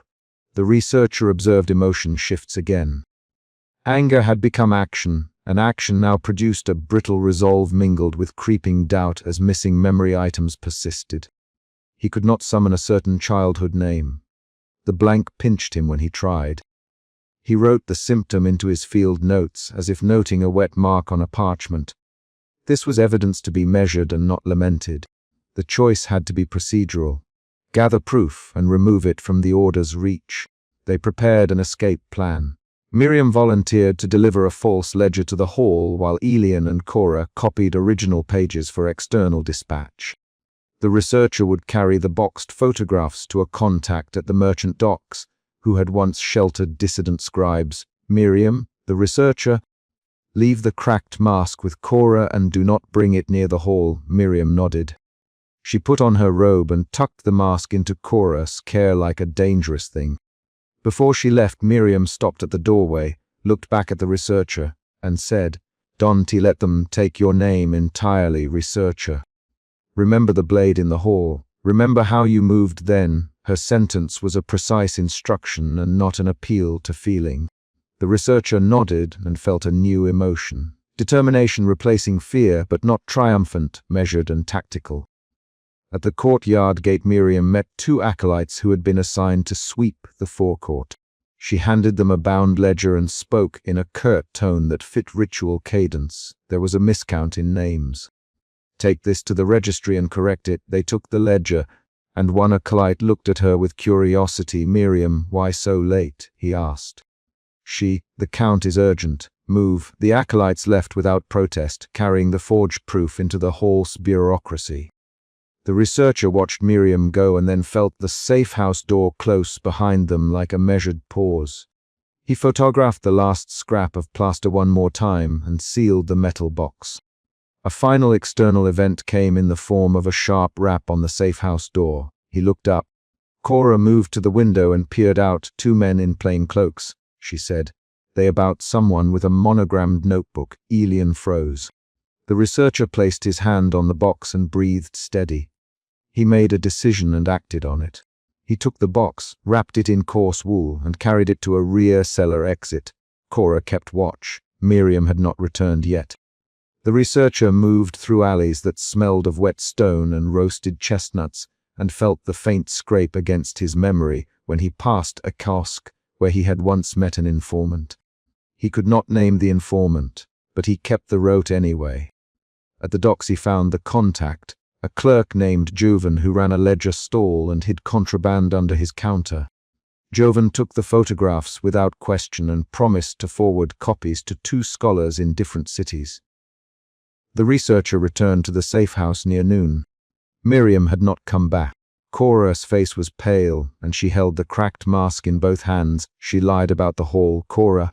The researcher observed emotion shifts again. Anger had become action, and action now produced a brittle resolve mingled with creeping doubt as missing memory items persisted. He could not summon a certain childhood name. The blank pinched him when he tried. He wrote the symptom into his field notes as if noting a wet mark on a parchment. This was evidence to be measured and not lamented. The choice had to be procedural. Gather proof and remove it from the order's reach. They prepared an escape plan. Miriam volunteered to deliver a false ledger to the hall while Elian and Cora copied original pages for external dispatch. The researcher would carry the boxed photographs to a contact at the merchant docks, who had once sheltered dissident scribes. "Miriam, the researcher, leave the cracked mask with Cora and do not bring it near the hall." Miriam nodded. She put on her robe and tucked the mask into Cora's care like a dangerous thing. Before she left, Miriam stopped at the doorway, looked back at the researcher, and said, "Don't let them take your name entirely, researcher. Remember the blade in the hall. Remember how you moved then." Her sentence was a precise instruction and not an appeal to feeling. The researcher nodded and felt a new emotion. Determination replacing fear, but not triumphant, measured and tactical. At the courtyard gate, Miriam met 2 acolytes who had been assigned to sweep the forecourt. She handed them a bound ledger and spoke in a curt tone that fit ritual cadence. There was a miscount in names. "Take this to the registry and correct it." They took the ledger, and one acolyte looked at her with curiosity. "Miriam, why so late?" he asked. "The count is urgent. Move." The acolytes left without protest, carrying the forged proof into the hall's bureaucracy. The researcher watched Miriam go and then felt the safe house door close behind them like a measured pause. He photographed the last scrap of plaster one more time and sealed the metal box. A final external event came in the form of a sharp rap on the safe house door. He looked up. Cora moved to the window and peered out. "Two men in plain cloaks," she said. "They about someone with a monogrammed notebook." Elian froze. The researcher placed his hand on the box and breathed steady. He made a decision and acted on it. He took the box, wrapped it in coarse wool, and carried it to a rear cellar exit. Cora kept watch. Miriam had not returned yet. The researcher moved through alleys that smelled of wet stone and roasted chestnuts, and felt the faint scrape against his memory when he passed a kiosk where he had once met an informant. He could not name the informant, but he kept the route anyway. At the docks he found the contact, a clerk named Jovan who ran a ledger stall and hid contraband under his counter. Jovan took the photographs without question and promised to forward copies to 2 scholars in different cities. The researcher returned to the safe house near noon. Miriam had not come back. Cora's face was pale, and she held the cracked mask in both hands. She lied about the hall. "Cora."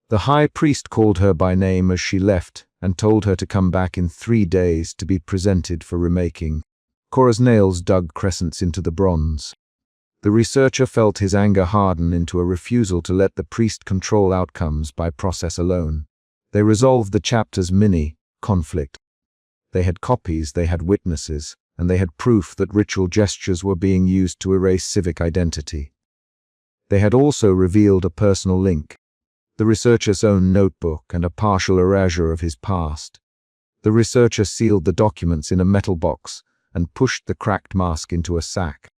The high priest called her by name as she left and told her to come back in 3 days to be presented for remaking. Cora's nails dug crescents into the bronze. The researcher felt his anger harden into a refusal to let the priest control outcomes by process alone. They resolved the chapter's mini-conflict. They had copies, they had witnesses, and they had proof that ritual gestures were being used to erase civic identity. They had also revealed a personal link. The researcher's own notebook and a partial erasure of his past. The researcher sealed the documents in a metal box and pushed the cracked mask into a sack.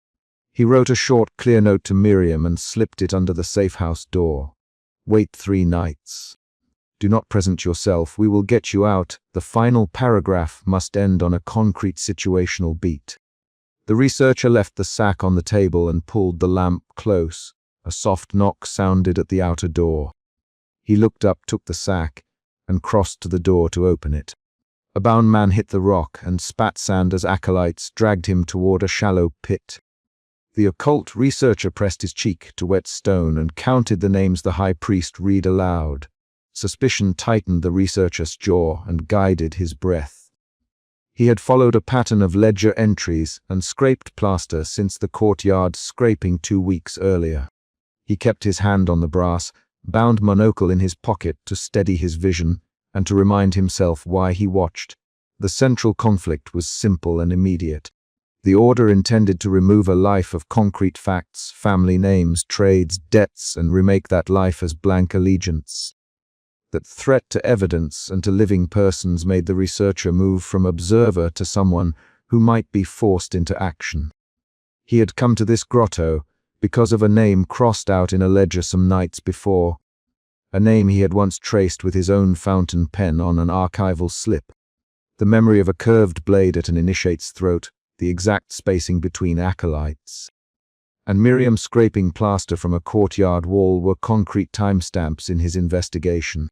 He wrote a short, clear note to Miriam and slipped it under the safe house door. "Wait 3 nights. Do not present yourself. We will get you out." The final paragraph must end on a concrete situational beat. The researcher left the sack on the table and pulled the lamp close. A soft knock sounded at the outer door. He looked up, took the sack, and crossed to the door to open it. A bound man hit the rock and spat sand as acolytes dragged him toward a shallow pit. The occult researcher pressed his cheek to wet stone and counted the names the high priest read aloud. Suspicion tightened the researcher's jaw and guided his breath. He had followed a pattern of ledger entries and scraped plaster since the courtyard scraping 2 weeks earlier. He kept his hand on the brass, bound monocle in his pocket to steady his vision and to remind himself why he watched. The central conflict was simple and immediate. The order intended to remove a life of concrete facts, family names, trades, debts, and remake that life as blank allegiance. That threat to evidence and to living persons made the researcher move from observer to someone who might be forced into action. He had come to this grotto because of a name crossed out in a ledger some nights before, a name he had once traced with his own fountain pen on an archival slip. The memory of a curved blade at an initiate's throat, the exact spacing between acolytes, and Miriam scraping plaster from a courtyard wall were concrete timestamps in his investigation.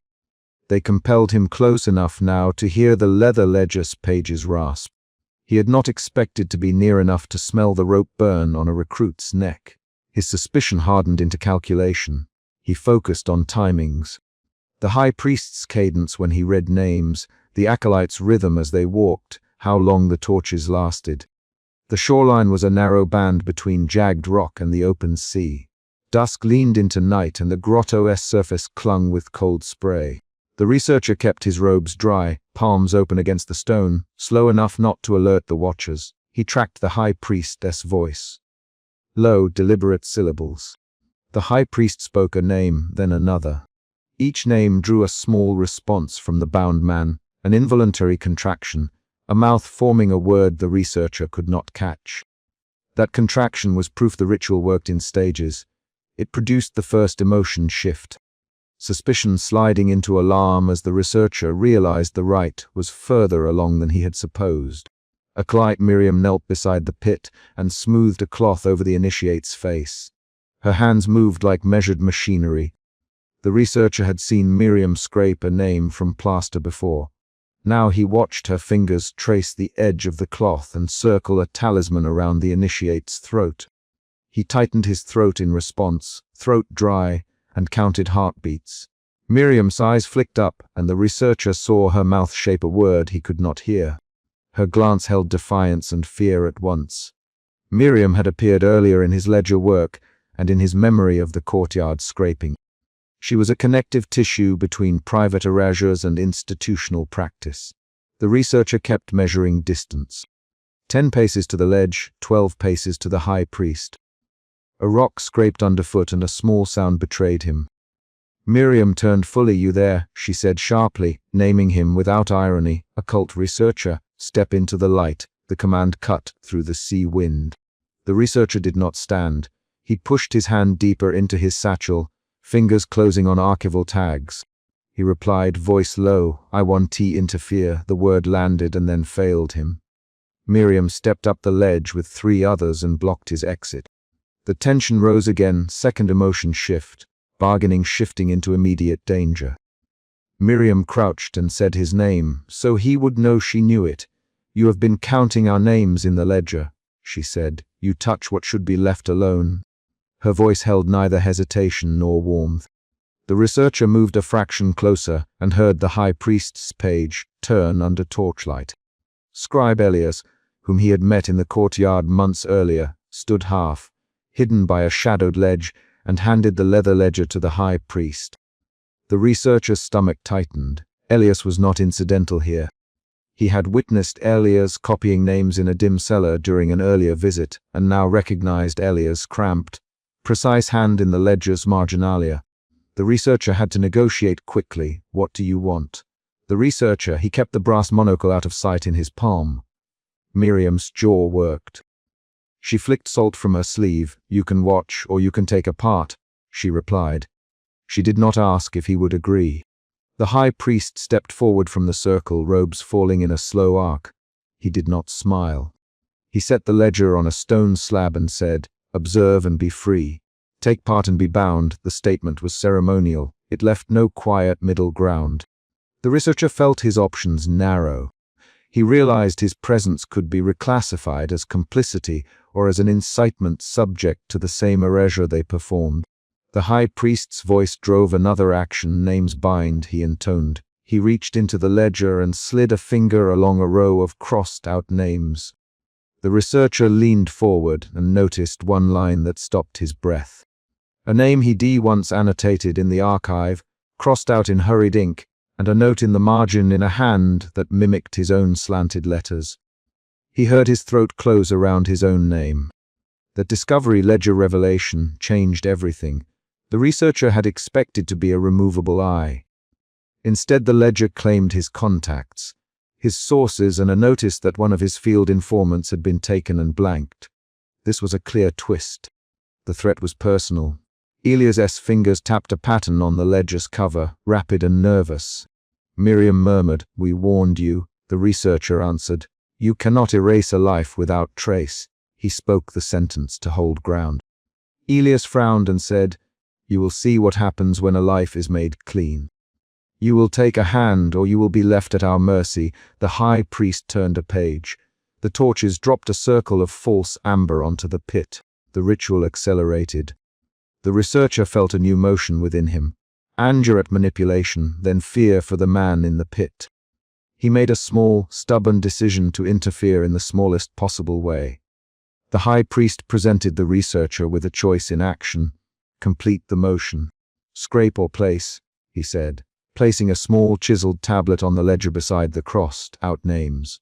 They compelled him close enough now to hear the leather ledger's pages rasp. He had not expected to be near enough to smell the rope burn on a recruit's neck. His suspicion hardened into calculation. He focused on timings. The high priest's cadence when he read names, the acolytes' rhythm as they walked, how long the torches lasted. The shoreline was a narrow band between jagged rock and the open sea. Dusk leaned into night and the grotto's surface clung with cold spray. The researcher kept his robes dry, palms open against the stone, slow enough not to alert the watchers. He tracked the high priestess' voice. Low, deliberate syllables. The high priest spoke a name, then another. Each name drew a small response from the bound man, an involuntary contraction, a mouth forming a word the researcher could not catch. That contraction was proof the ritual worked in stages. It produced the first emotion shift. Suspicion sliding into alarm as the researcher realized the rite was further along than he had supposed. Acolyte Miriam knelt beside the pit and smoothed a cloth over the initiate's face. Her hands moved like measured machinery. The researcher had seen Miriam scrape a name from plaster before. Now he watched her fingers trace the edge of the cloth and circle a talisman around the initiate's throat. He tightened his throat in response, throat dry, and counted heartbeats. Miriam's eyes flicked up, and the researcher saw her mouth shape a word he could not hear. Her glance held defiance and fear at once. Miriam had appeared earlier in his ledger work and in his memory of the courtyard scraping. She was a connective tissue between private erasures and institutional practice. The researcher kept measuring distance. 10 paces to the ledge, 12 paces to the high priest. A rock scraped underfoot and a small sound betrayed him. Miriam turned fully. "You there," she said sharply, naming him without irony. "Occult researcher, step into the light." The command cut through the sea wind. The researcher did not stand. He pushed his hand deeper into his satchel, fingers closing on archival tags. He replied, voice low, "I want to interfere." The word landed and then failed him. Miriam stepped up the ledge with 3 others and blocked his exit. The tension rose again, second emotion shift, bargaining shifting into immediate danger. Miriam crouched and said his name, so he would know she knew it. "You have been counting our names in the ledger," she said. "You touch what should be left alone." Her voice held neither hesitation nor warmth. The researcher moved a fraction closer and heard the high priest's page turn under torchlight. Scribe Elias, whom he had met in the courtyard months earlier, stood half, hidden by a shadowed ledge, and handed the leather ledger to the high priest. The researcher's stomach tightened. Elias was not incidental here. He had witnessed Elias copying names in a dim cellar during an earlier visit, and now recognized Elias' cramped, precise hand in the ledger's marginalia. The researcher had to negotiate quickly. "What do you want?" The researcher, he kept the brass monocle out of sight in his palm. Miriam's jaw worked. She flicked salt from her sleeve. "You can watch, or you can take a part," she replied. She did not ask if he would agree. The high priest stepped forward from the circle, robes falling in a slow arc. He did not smile. He set the ledger on a stone slab and said, "Observe and be free. Take part and be bound." The statement was ceremonial. It left no quiet middle ground. The researcher felt his options narrow. He realized his presence could be reclassified as complicity or as an incitement subject to the same erasure they performed. The high priest's voice drove another action. "Names bind," he intoned. He reached into the ledger and slid a finger along a row of crossed-out names. The researcher leaned forward and noticed one line that stopped his breath. A name he'd once annotated in the archive, crossed out in hurried ink, and a note in the margin in a hand that mimicked his own slanted letters. He heard his throat close around his own name. That discovery ledger revelation changed everything. The researcher had expected to be a removable eye. Instead, the ledger claimed his contacts, his sources, and a notice that one of his field informants had been taken and blanked. This was a clear twist. The threat was personal. Elias's fingers tapped a pattern on the ledger's cover, rapid and nervous. Miriam murmured, "We warned you." The researcher answered, "You cannot erase a life without trace." He spoke the sentence to hold ground. Elias frowned and said, "You will see what happens when a life is made clean. You will take a hand or you will be left at our mercy." The high priest turned a page. The torches dropped a circle of false amber onto the pit. The ritual accelerated. The researcher felt a new motion within him. Anger at manipulation, then fear for the man in the pit. He made a small, stubborn decision to interfere in the smallest possible way. The high priest presented the researcher with a choice in action. "Complete the motion. Scrape or place," he said, placing a small chiseled tablet on the ledger beside the crossed-out names.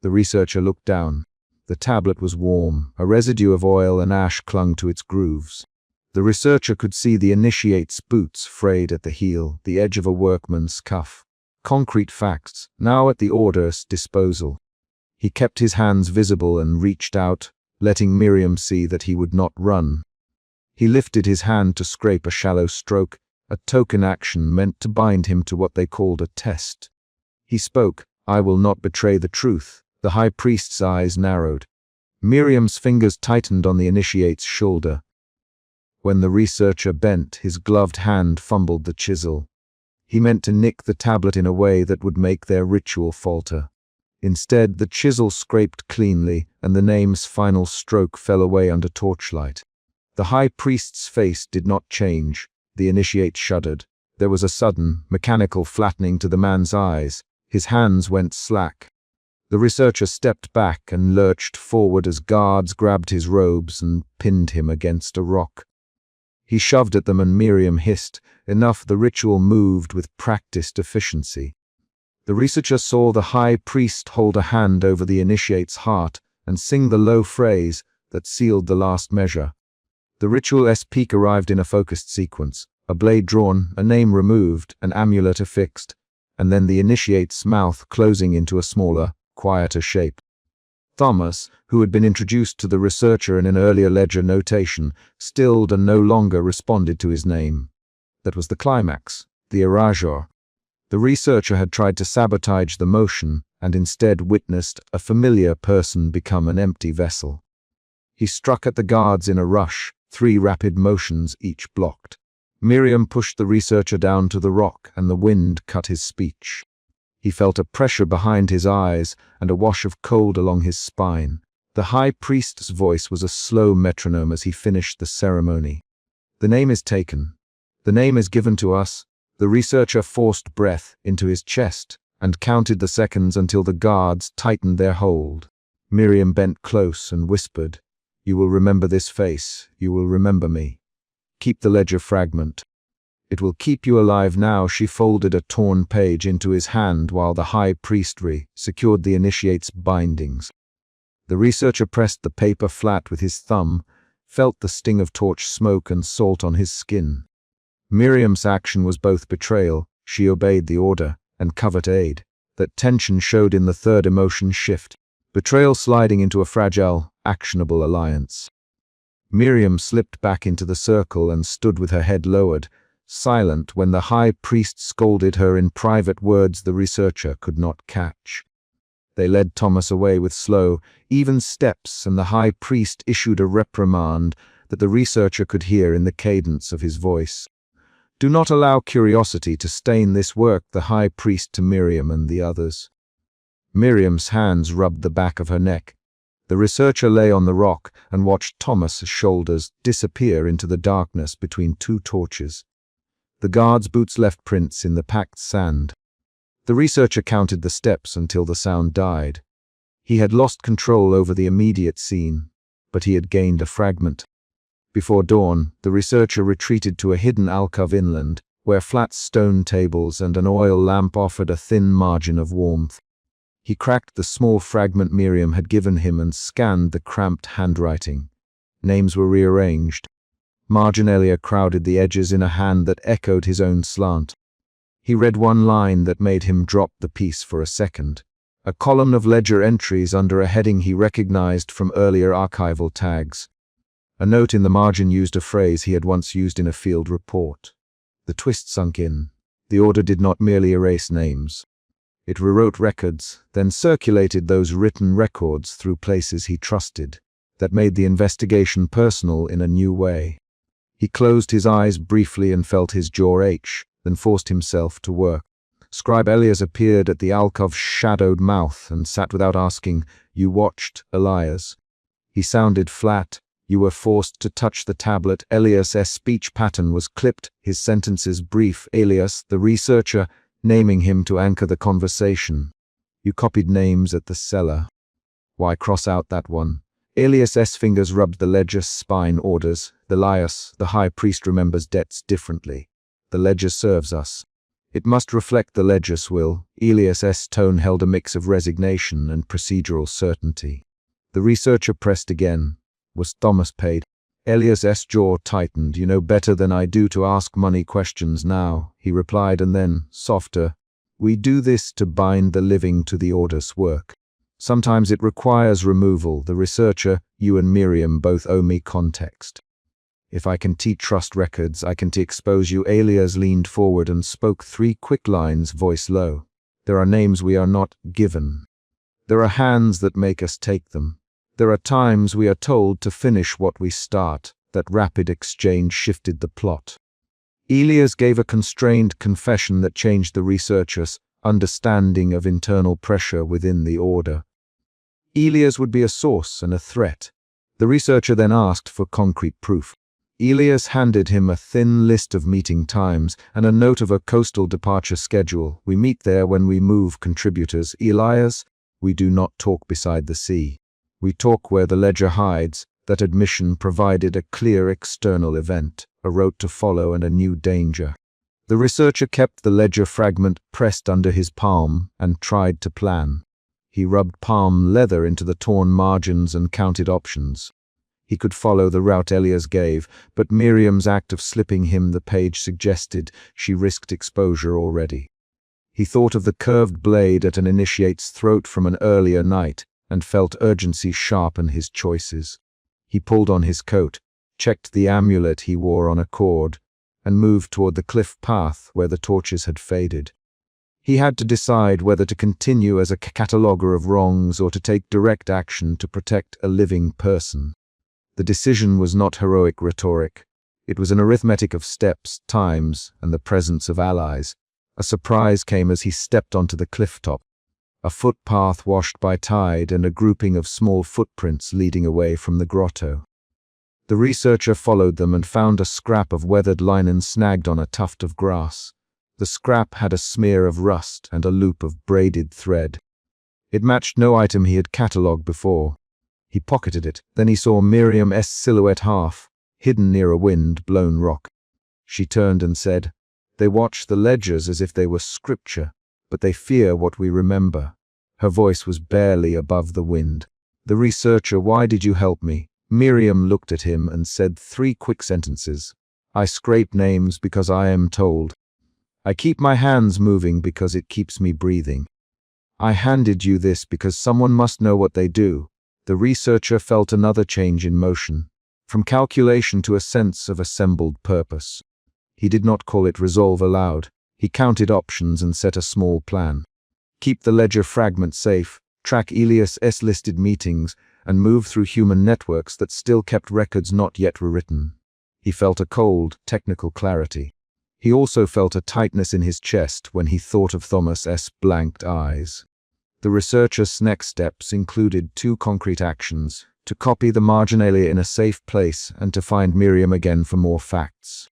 The researcher looked down. The tablet was warm. A residue of oil and ash clung to its grooves. The researcher could see the initiate's boots frayed at the heel, the edge of a workman's cuff. Concrete facts, now at the order's disposal. He kept his hands visible and reached out, letting Miriam see that he would not run. He lifted his hand to scrape a shallow stroke, a token action meant to bind him to what they called a test. He spoke, "I will not betray the truth." The high priest's eyes narrowed. Miriam's fingers tightened on the initiate's shoulder. When the researcher bent, his gloved hand fumbled the chisel. He meant to nick the tablet in a way that would make their ritual falter. Instead, the chisel scraped cleanly, and the name's final stroke fell away under torchlight. The high priest's face did not change. The initiate shuddered. There was a sudden, mechanical flattening to the man's eyes. His hands went slack. The researcher stepped back and lurched forward as guards grabbed his robes and pinned him against a rock. He shoved at them and Miriam hissed. Enough, the ritual moved with practiced efficiency. The researcher saw the high priest hold a hand over the initiate's heart and sing the low phrase that sealed the last measure. The ritual's peak arrived in a focused sequence, a blade drawn, a name removed, an amulet affixed, and then the initiate's mouth closing into a smaller, quieter shape. Thomas, who had been introduced to the researcher in an earlier ledger notation, stilled and no longer responded to his name. That was the climax, the erasure. The researcher had tried to sabotage the motion and instead witnessed a familiar person become an empty vessel. He struck at the guards in a rush, 3 rapid motions each blocked. Miriam pushed the researcher down to the rock and the wind cut his speech. He felt a pressure behind his eyes and a wash of cold along his spine. The high priest's voice was a slow metronome as he finished the ceremony. The name is taken. The name is given to us. The researcher forced breath into his chest and counted the seconds until the guards tightened their hold. Miriam bent close and whispered, "You will remember this face. You will remember me. Keep the ledger fragment. It will keep you alive now." She folded a torn page into his hand while the high priest secured the initiate's bindings. The researcher pressed the paper flat with his thumb, felt the sting of torch smoke and salt on his skin. Miriam's action was both betrayal, she obeyed the order, and covert aid. That tension showed in the third emotion shift, betrayal sliding into a fragile, actionable alliance. Miriam slipped back into the circle and stood with her head lowered, silent when the high priest scolded her in private words the researcher could not catch. They led Thomas away with slow, even steps, and the high priest issued a reprimand that the researcher could hear in the cadence of his voice. "Do not allow curiosity to stain this work," the high priest to Miriam and the others. Miriam's hands rubbed the back of her neck. The researcher lay on the rock and watched Thomas's shoulders disappear into the darkness between 2 torches. The guard's boots left prints in the packed sand. The researcher counted the steps until the sound died. He had lost control over the immediate scene, but he had gained a fragment. Before dawn, the researcher retreated to a hidden alcove inland, where flat stone tables and an oil lamp offered a thin margin of warmth. He cracked the small fragment Miriam had given him and scanned the cramped handwriting. Names were rearranged. Marginalia crowded the edges in a hand that echoed his own slant. He read one line that made him drop the piece for a second. A column of ledger entries under a heading he recognized from earlier archival tags. A note in the margin used a phrase he had once used in a field report. The twist sunk in. The order did not merely erase names. It rewrote records, then circulated those written records through places he trusted. That made the investigation personal in a new way. He closed his eyes briefly and felt his jaw ache, then forced himself to work. Scribe Elias appeared at the alcove's shadowed mouth and sat without asking, "You watched, Elias." He sounded flat. You were forced to touch the tablet. Elias's speech pattern was clipped, his sentences brief. Elias, the researcher, naming him to anchor the conversation. "You copied names at the cellar. Why cross out that one?" Elias's fingers rubbed the ledger's spine. "Orders. Elias, the high priest, remembers debts differently. The ledger serves us. It must reflect the ledger's will." Elias's tone held a mix of resignation and procedural certainty. The researcher pressed again. "Was Thomas paid?" Elias's jaw tightened. "You know better than I do to ask money questions now," he replied, and then, softer, "We do this to bind the living to the order's work. Sometimes it requires removal. The researcher, you and Miriam both owe me context. If I can trust records, I can expose you." Elias leaned forward and spoke 3 quick lines, voice low. "There are names we are not given. There are hands that make us take them. There are times we are told to finish what we start." That rapid exchange shifted the plot. Elias gave a constrained confession that changed the researcher's understanding of internal pressure within the order. Elias would be a source and a threat. The researcher then asked for concrete proof. Elias handed him a thin list of meeting times and a note of a coastal departure schedule. We meet there when we move, contributors. Elias, we do not talk beside the sea. We talk where the ledger hides. That admission provided a clear external event, a road to follow and a new danger. The researcher kept the ledger fragment pressed under his palm and tried to plan. He rubbed palm leather into the torn margins and counted options. He could follow the route Elias gave, but Miriam's act of slipping him the page suggested she risked exposure already. He thought of the curved blade at an initiate's throat from an earlier night and felt urgency sharpen his choices. He pulled on his coat, checked the amulet he wore on a cord, and moved toward the cliff path where the torches had faded. He had to decide whether to continue as a cataloguer of wrongs or to take direct action to protect a living person. The decision was not heroic rhetoric. It was an arithmetic of steps, times, and the presence of allies. A surprise came as he stepped onto the cliff top. A footpath washed by tide and a grouping of small footprints leading away from the grotto. The researcher followed them and found a scrap of weathered linen snagged on a tuft of grass. The scrap had a smear of rust and a loop of braided thread. It matched no item he had catalogued before. He pocketed it. Then he saw Miriam's silhouette half, hidden near a wind-blown rock. She turned and said, "They watch the ledgers as if they were scripture, but they fear what we remember." Her voice was barely above the wind. The researcher, "Why did you help me?" Miriam looked at him and said 3 quick sentences. "I scrape names because I am told. I keep my hands moving because it keeps me breathing. I handed you this because someone must know what they do." The researcher felt another change in motion, from calculation to a sense of assembled purpose. He did not call it resolve aloud. He counted options and set a small plan. Keep the ledger fragment safe, track Elias's listed meetings, and move through human networks that still kept records not yet rewritten. He felt a cold, technical clarity. He also felt a tightness in his chest when he thought of Thomas's blanked eyes. The researcher's next steps included 2 concrete actions: to copy the marginalia in a safe place and to find Miriam again for more facts.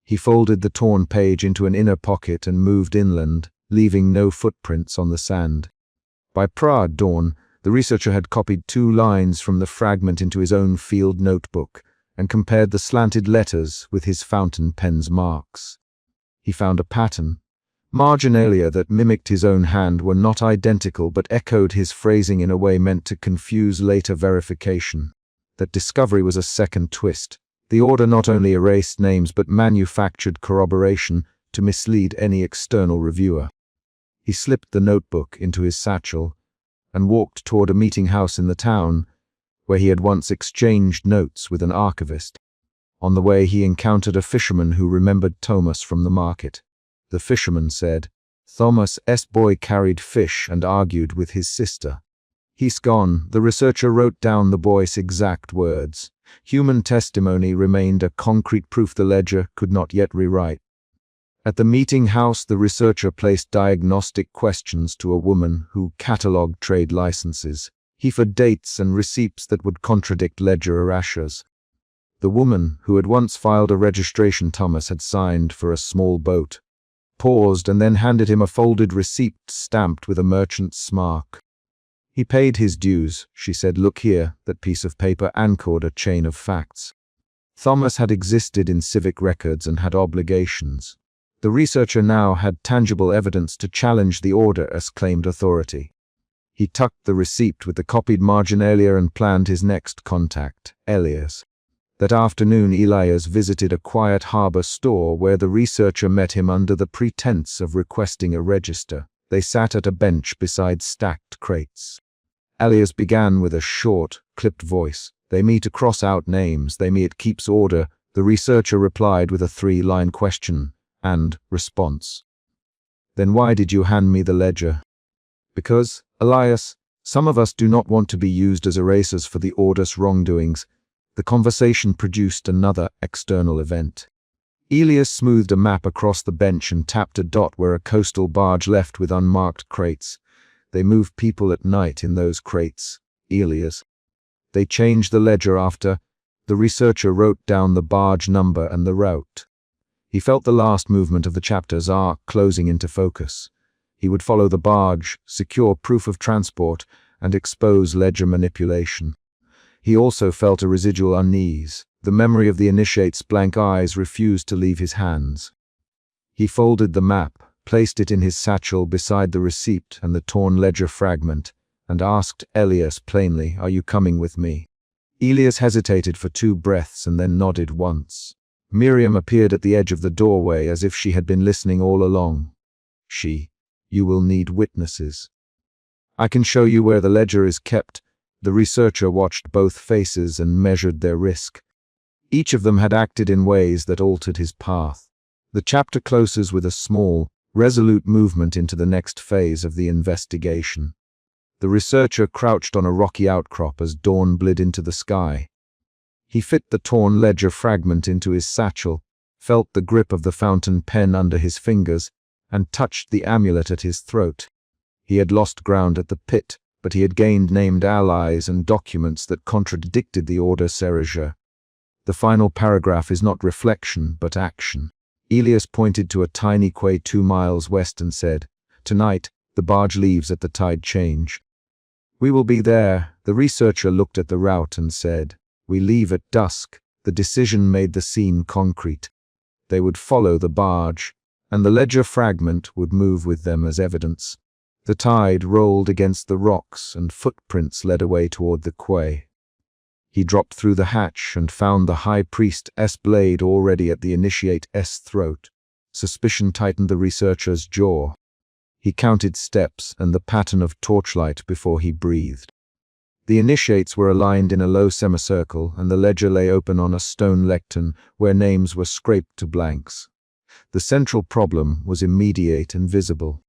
He folded the torn page into an inner pocket and moved inland, leaving no footprints on the sand. By Prague dawn, the researcher had copied 2 lines from the fragment into his own field notebook and compared the slanted letters with his fountain pen's marks. He found a pattern. Marginalia that mimicked his own hand were not identical but echoed his phrasing in a way meant to confuse later verification. That discovery was a second twist. The order not only erased names but manufactured corroboration to mislead any external reviewer. He slipped the notebook into his satchel and walked toward a meeting house in the town where he had once exchanged notes with an archivist. On the way he encountered a fisherman who remembered Thomas from the market. The fisherman said, "Thomas's boy carried fish and argued with his sister." "He's gone." The researcher wrote down the boy's exact words. Human testimony remained a concrete proof the ledger could not yet rewrite. At the meeting house, the researcher placed diagnostic questions to a woman who catalogued trade licenses. He for dates and receipts that would contradict ledger erasures. The woman, who had once filed a registration Thomas had signed for a small boat, paused and then handed him a folded receipt stamped with a merchant's mark. "He paid his dues," she said. "Look here." That piece of paper anchored a chain of facts. Thomas had existed in civic records and had obligations. The researcher now had tangible evidence to challenge the order as claimed authority. He tucked the receipt with the copied marginalia and planned his next contact, Elias. That afternoon, Elias visited a quiet harbor store where the researcher met him under the pretense of requesting a register. They sat at a bench beside stacked crates. Elias began with a short, clipped voice. "They me to cross out names, they me it keeps order." The researcher replied with a 3-line question and response. "Then why did you hand me the ledger?" "Because, Elias, some of us do not want to be used as erasers for the order's wrongdoings." The conversation produced another external event. Elias smoothed a map across the bench and tapped a dot where a coastal barge left with unmarked crates. "They move people at night in those crates, Elias. They changed the ledger after." The researcher wrote down the barge number and the route. He felt the last movement of the chapter's arc closing into focus. He would follow the barge, secure proof of transport, and expose ledger manipulation. He also felt a residual unease. The memory of the initiate's blank eyes refused to leave his hands. He folded the map, placed it in his satchel beside the receipt and the torn ledger fragment, and asked Elias plainly, "Are you coming with me?" Elias hesitated for 2 breaths and then nodded once. Miriam appeared at the edge of the doorway as if she had been listening all along. "You will need witnesses." "I can show you where the ledger is kept." The researcher watched both faces and measured their risk. Each of them had acted in ways that altered his path. The chapter closes with a small, resolute movement into the next phase of the investigation. The researcher crouched on a rocky outcrop as dawn bled into the sky. He fit the torn ledger fragment into his satchel, felt the grip of the fountain pen under his fingers, and touched the amulet at his throat. He had lost ground at the pit, but he had gained named allies and documents that contradicted the Order Serege. The final paragraph is not reflection, but action. Elias pointed to a tiny quay 2 miles west and said, "Tonight, the barge leaves at the tide change." "We will be there." The researcher looked at the route and said, "We leave at dusk." The decision made the scene concrete. They would follow the barge, and the ledger fragment would move with them as evidence. The tide rolled against the rocks and footprints led away toward the quay. He dropped through the hatch and found the High Priest's blade already at the initiate's throat. Suspicion tightened the researcher's jaw. He counted steps and the pattern of torchlight before he breathed. The initiates were aligned in a low semicircle, and the ledger lay open on a stone lectern where names were scraped to blanks. The central problem was immediate and visible.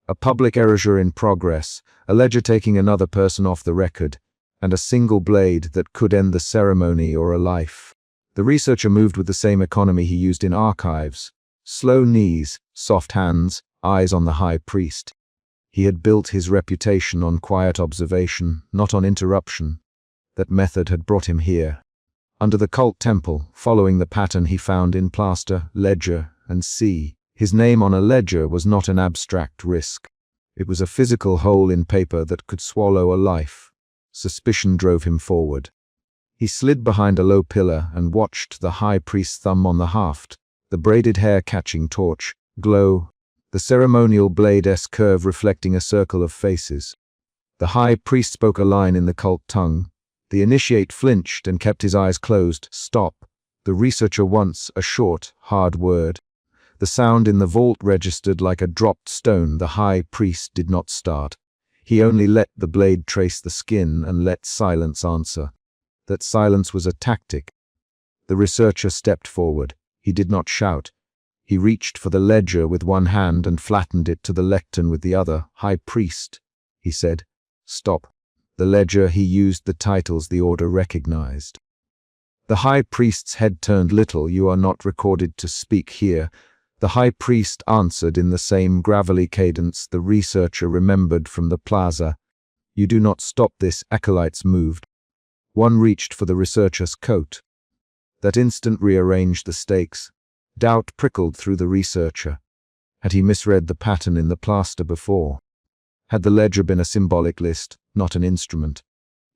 A public erasure in progress, a ledger taking another person off the record, and a single blade that could end the ceremony or a life. The researcher moved with the same economy he used in archives. Slow knees, soft hands, eyes on the High Priest. He had built his reputation on quiet observation, not on interruption. That method had brought him here. Under the cult temple, following the pattern he found in plaster, ledger, and sea. His name on a ledger was not an abstract risk. It was a physical hole in paper that could swallow a life. Suspicion drove him forward. He slid behind a low pillar and watched the High Priest's thumb on the haft, the braided hair catching torch, glow, the ceremonial blade's curve reflecting a circle of faces. The High Priest spoke a line in the cult tongue. The initiate flinched and kept his eyes closed. "Stop." The researcher once, a short, hard word. The sound in the vault registered like a dropped stone. The High Priest did not start. He only let the blade trace the skin and let silence answer. That silence was a tactic. The researcher stepped forward. He did not shout. He reached for the ledger with one hand and flattened it to the lectern with the other. "High Priest," he said. "Stop." The ledger he used the titles the order recognized. The High Priest's head turned little. "You are not recorded to speak here." The High Priest answered in the same gravelly cadence the researcher remembered from the plaza. "You do not stop this." Acolytes moved. One reached for the researcher's coat. That instant rearranged the stakes. Doubt prickled through the researcher. Had he misread the pattern in the plaster before? Had the ledger been a symbolic list, not an instrument?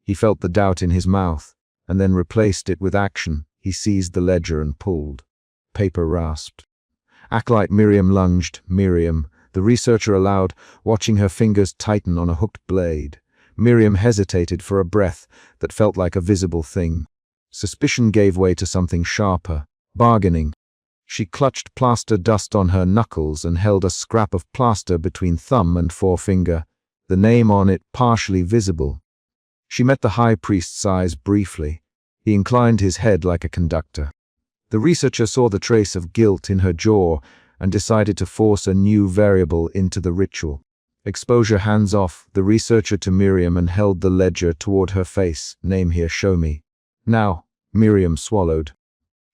He felt the doubt in his mouth, and then replaced it with action. He seized the ledger and pulled. Paper rasped. Acolyte Miriam lunged. "Miriam," the researcher allowed, watching her fingers tighten on a hooked blade. Miriam hesitated for a breath that felt like a visible thing. Suspicion gave way to something sharper. Bargaining. She clutched plaster dust on her knuckles and held a scrap of plaster between thumb and forefinger, the name on it partially visible. She met the High Priest's eyes briefly. He inclined his head like a conductor. The researcher saw the trace of guilt in her jaw and decided to force a new variable into the ritual. Exposure hands off, the researcher to Miriam and held the ledger toward her face. "Name here, show me." "Now." Miriam swallowed.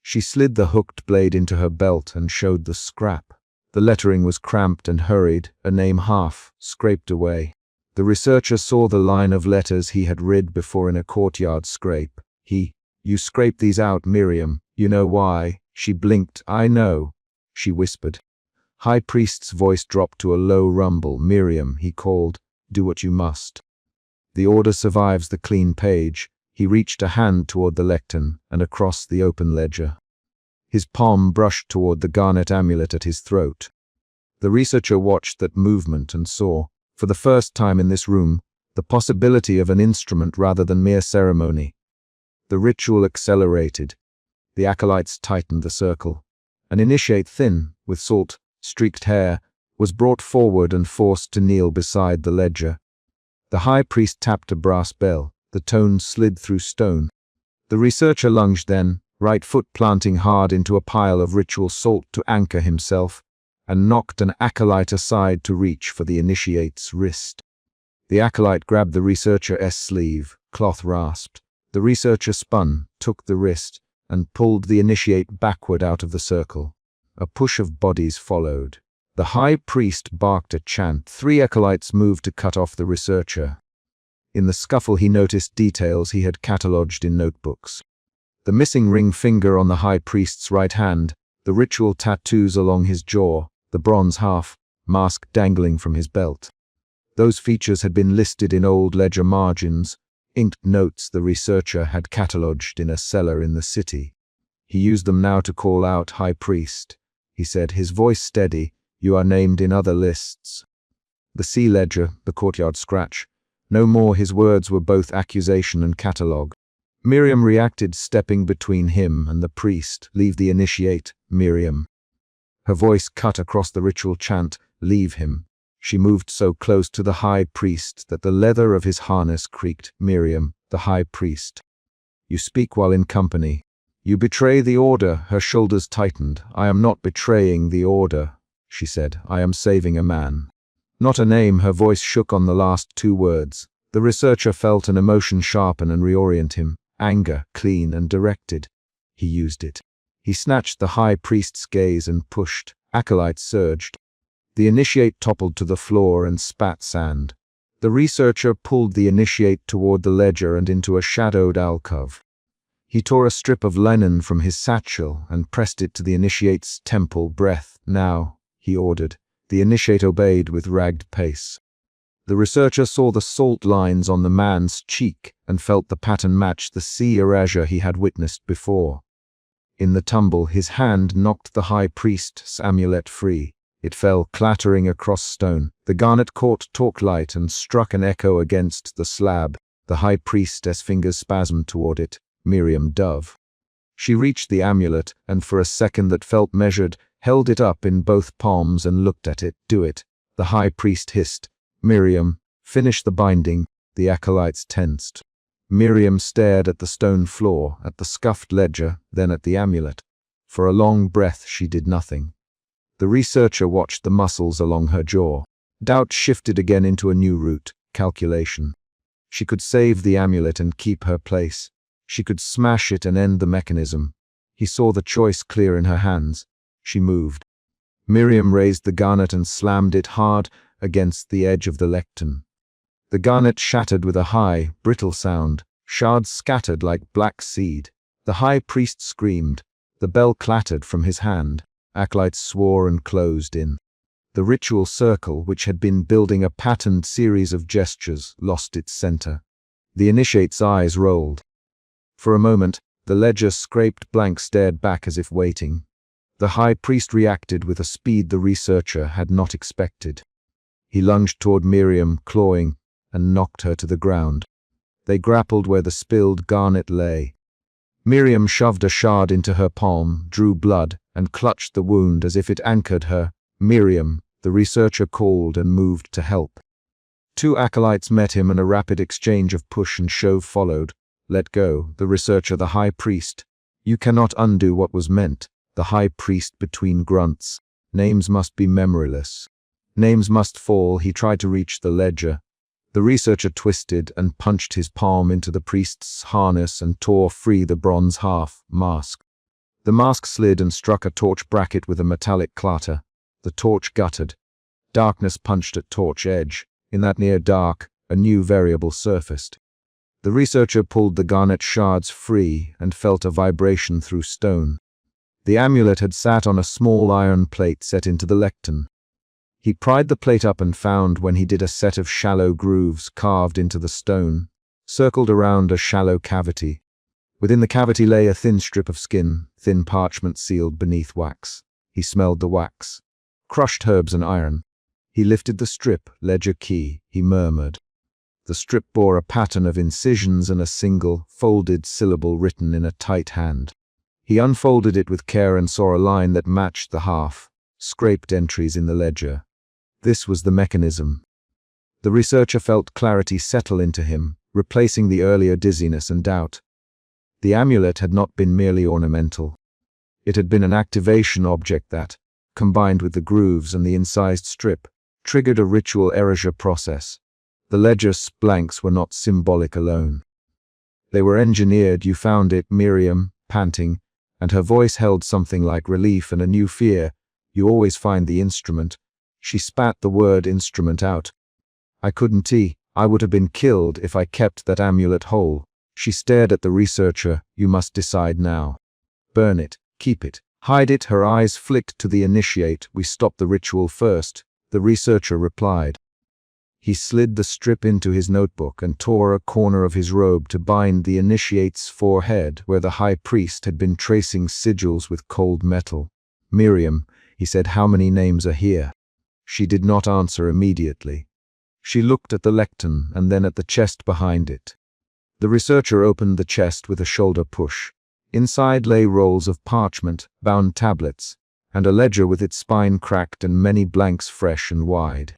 She slid the hooked blade into her belt and showed the scrap. The lettering was cramped and hurried, a name half scraped away. The researcher saw the line of letters he had read before in a courtyard scrape. You scraped these out, Miriam. You know why. She blinked. I know, she whispered. High Priest's voice dropped to a low rumble. Miriam, he called, do what you must. The order survives the clean page. He reached a hand toward the lectern and across the open ledger. His palm brushed toward the garnet amulet at his throat. The researcher watched that movement and saw, for the first time in this room, the possibility of an instrument rather than mere ceremony. The ritual accelerated. The acolytes tightened the circle. An initiate thin, with salt-streaked hair, was brought forward and forced to kneel beside the ledger. The high priest tapped a brass bell. The tone slid through stone. The researcher lunged then, right foot planting hard into a pile of ritual salt to anchor himself, and knocked an acolyte aside to reach for the initiate's wrist. The acolyte grabbed the researcher's sleeve, cloth rasped. The researcher spun, took the wrist, and pulled the initiate backward out of the circle. A push of bodies followed. The high priest barked a chant. 3 acolytes moved to cut off the researcher. In the scuffle he noticed details he had catalogued in notebooks. The missing ring finger on the high priest's right hand, the ritual tattoos along his jaw, the bronze mask dangling from his belt. Those features had been listed in old ledger margins, inked notes the researcher had catalogued in a cellar in the city. He used them now to call out, High Priest, he said, his voice steady, you are named in other lists. The sea ledger, the courtyard scratch. No more his words were both accusation and catalogue. Miriam reacted, stepping between him and the priest. Leave the initiate, Miriam. Her voice cut across the ritual chant, leave him. She moved so close to the high priest that the leather of his harness creaked. Miriam, the high priest. You speak while in company. You betray the order. Her shoulders tightened. I am not betraying the order, she said. I am saving a man. Not a name. Her voice shook on the last 2 words. The researcher felt an emotion sharpen and reorient him. Anger, clean and directed. He used it. He snatched the high priest's gaze and pushed. Acolytes surged. The initiate toppled to the floor and spat sand. The researcher pulled the initiate toward the ledger and into a shadowed alcove. He tore a strip of linen from his satchel and pressed it to the initiate's temple. Breath, now, he ordered. The initiate obeyed with ragged pace. The researcher saw the salt lines on the man's cheek and felt the pattern match the sea erasure he had witnessed before. In the tumble, his hand knocked the high priest's amulet free. It fell clattering across stone. The garnet caught torchlight and struck an echo against the slab. The high priest's fingers spasmed toward it. Miriam Dove. She reached the amulet and for a second that felt measured, held it up in both palms and looked at it. Do it. The high priest hissed. Miriam, finish the binding. The acolytes tensed. Miriam stared at the stone floor, at the scuffed ledger, then at the amulet. For a long breath she did nothing. The researcher watched the muscles along her jaw. Doubt shifted again into a new route, calculation. She could save the amulet and keep her place. She could smash it and end the mechanism. He saw the choice clear in her hands. She moved. Miriam raised the garnet and slammed it hard against the edge of the lectern. The garnet shattered with a high, brittle sound. Shards scattered like black seed. The high priest screamed. The bell clattered from his hand. Acolytes swore and closed in. The ritual circle, which had been building a patterned series of gestures, lost its center. The initiate's eyes rolled. For a moment, the ledger scraped blank, stared back as if waiting. The high priest reacted with a speed the researcher had not expected. He lunged toward Miriam, clawing, and knocked her to the ground. They grappled where the spilled garnet lay. Miriam shoved a shard into her palm, drew blood, and clutched the wound as if it anchored her. Miriam, the researcher called and moved to help. 2 acolytes met him and a rapid exchange of push and shove followed. Let go, the researcher, the high priest. You cannot undo what was meant. The high priest between grunts. Names must be memoryless. Names must fall. He tried to reach the ledger. The researcher twisted and punched his palm into the priest's harness and tore free the bronze mask. The mask slid and struck a torch bracket with a metallic clatter. The torch guttered. Darkness punched at torch edge. In that near dark, a new variable surfaced. The researcher pulled the garnet shards free and felt a vibration through stone. The amulet had sat on a small iron plate set into the lectern. He pried the plate up and found, when he did, a set of shallow grooves carved into the stone, circled around a shallow cavity. Within the cavity lay a thin strip of skin, thin parchment sealed beneath wax. He smelled the wax. Crushed herbs and iron. He lifted the strip, ledger key, he murmured. The strip bore a pattern of incisions and a single, folded syllable written in a tight hand. He unfolded it with care and saw a line that matched the scraped entries in the ledger. This was the mechanism. The researcher felt clarity settle into him, replacing the earlier dizziness and doubt. The amulet had not been merely ornamental. It had been an activation object that, combined with the grooves and the incised strip, triggered a ritual erasure process. The ledger's blanks were not symbolic alone. They were engineered. You found it, Miriam, panting, and her voice held something like relief and a new fear. You always find the instrument. She spat the word instrument out. I couldn't. I would have been killed if I kept that amulet whole. She stared at the researcher. You must decide now. Burn it, keep it, hide it. Her eyes flicked to the initiate. We stop the ritual first, the researcher replied. He slid the strip into his notebook and tore a corner of his robe to bind the initiate's forehead where the high priest had been tracing sigils with cold metal. Miriam, he said, how many names are here? She did not answer immediately. She looked at the lectern and then at the chest behind it. The researcher opened the chest with a shoulder push. Inside lay rolls of parchment, bound tablets, and a ledger with its spine cracked and many blanks fresh and wide.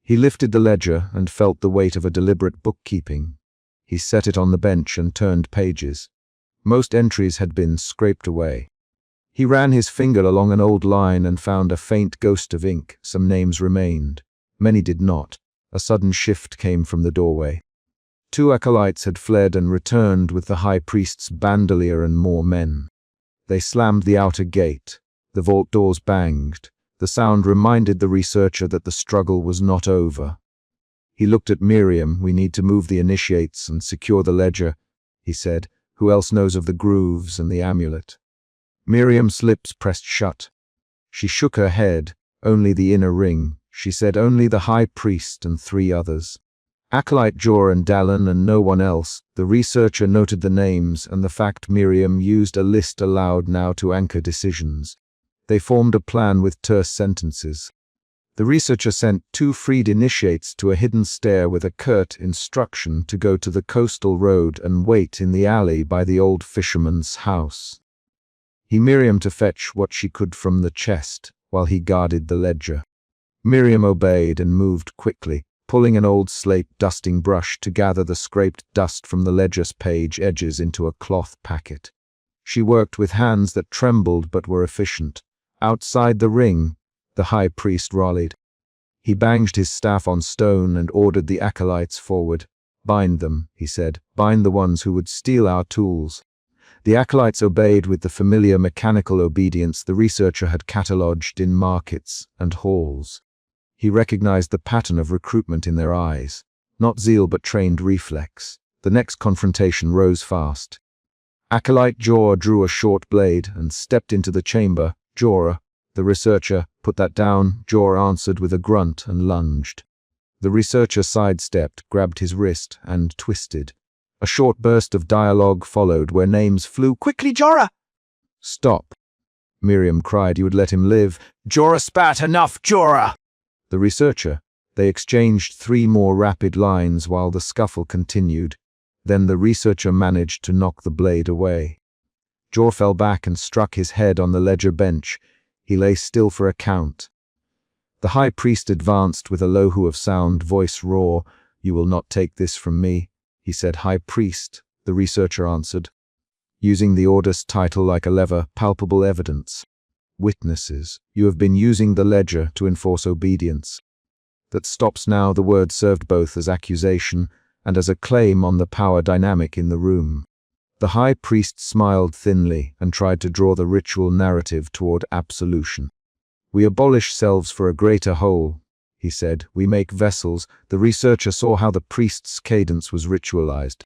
He lifted the ledger and felt the weight of a deliberate bookkeeping. He set it on the bench and turned pages. Most entries had been scraped away. He ran his finger along an old line and found a faint ghost of ink. Some names remained. Many did not. A sudden shift came from the doorway. 2 acolytes had fled and returned with the high priest's bandolier and more men. They slammed the outer gate. The vault doors banged. The sound reminded the researcher that the struggle was not over. He looked at Miriam. We need to move the initiates and secure the ledger, he said. Who else knows of the grooves and the amulet? Miriam's lips pressed shut. She shook her head. Only the inner ring, she said. Only the high priest and 3 others. Acolyte Jor and Dallin and no one else. The researcher noted the names and the fact Miriam used a list aloud now to anchor decisions. They formed a plan with terse sentences. The researcher sent 2 freed initiates to a hidden stair with a curt instruction to go to the coastal road and wait in the alley by the old fisherman's house. He Miriam to fetch what she could from the chest while he guarded the ledger. Miriam obeyed and moved quickly, pulling an old slate dusting brush to gather the scraped dust from the ledger's page edges into a cloth packet. She worked with hands that trembled but were efficient. Outside the ring, the high priest rallied. He banged his staff on stone and ordered the acolytes forward. Bind them, he said. Bind the ones who would steal our tools. The acolytes obeyed with the familiar mechanical obedience the researcher had catalogued in markets and halls. He recognized the pattern of recruitment in their eyes. Not zeal but trained reflex. The next confrontation rose fast. Acolyte Jor drew a short blade and stepped into the chamber. Jorah, the researcher, put that down. Jor answered with a grunt and lunged. The researcher sidestepped, grabbed his wrist, and twisted. A short burst of dialogue followed where names flew. Quickly, Jorah! Stop, Miriam cried. You would let him live. Jorah spat. Enough, Jorah! The researcher. They exchanged 3 more rapid lines while the scuffle continued. Then the researcher managed to knock the blade away. Jor fell back and struck his head on the ledger bench. He lay still for a count. The high priest advanced with a low hue of sound, voice raw. You will not take this from me, he said. High priest, the researcher answered, using the order's title like a lever. Palpable evidence. Witnesses, you have been using the ledger to enforce obedience. That stops now. The word served both as accusation and as a claim on the power dynamic in the room. The high priest smiled thinly and tried to draw the ritual narrative toward absolution. We abolish selves for a greater whole, he said. We make vessels. The researcher saw how the priest's cadence was ritualized.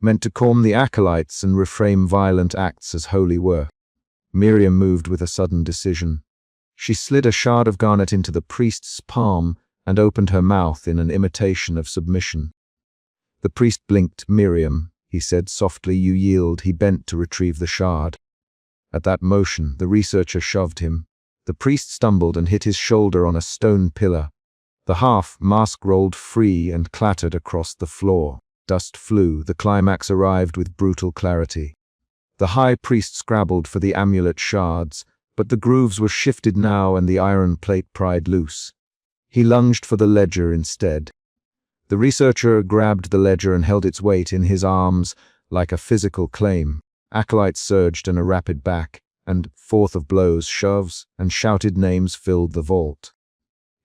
meant to calm the acolytes and reframe violent acts as holy work. Miriam moved with a sudden decision. She slid a shard of garnet into the priest's palm and opened her mouth in an imitation of submission. The priest blinked. "Miriam," he said softly, "you yield." He bent to retrieve the shard. At that motion, the researcher shoved him. The priest stumbled and hit his shoulder on a stone pillar. The half-mask rolled free and clattered across the floor. Dust flew. The climax arrived with brutal clarity. The high priest scrabbled for the amulet shards, but the grooves were shifted now and the iron plate pried loose. He lunged for the ledger instead. The researcher grabbed the ledger and held its weight in his arms like a physical claim. Acolytes surged in a rapid back, and forth of blows, shoves, and shouted names filled the vault.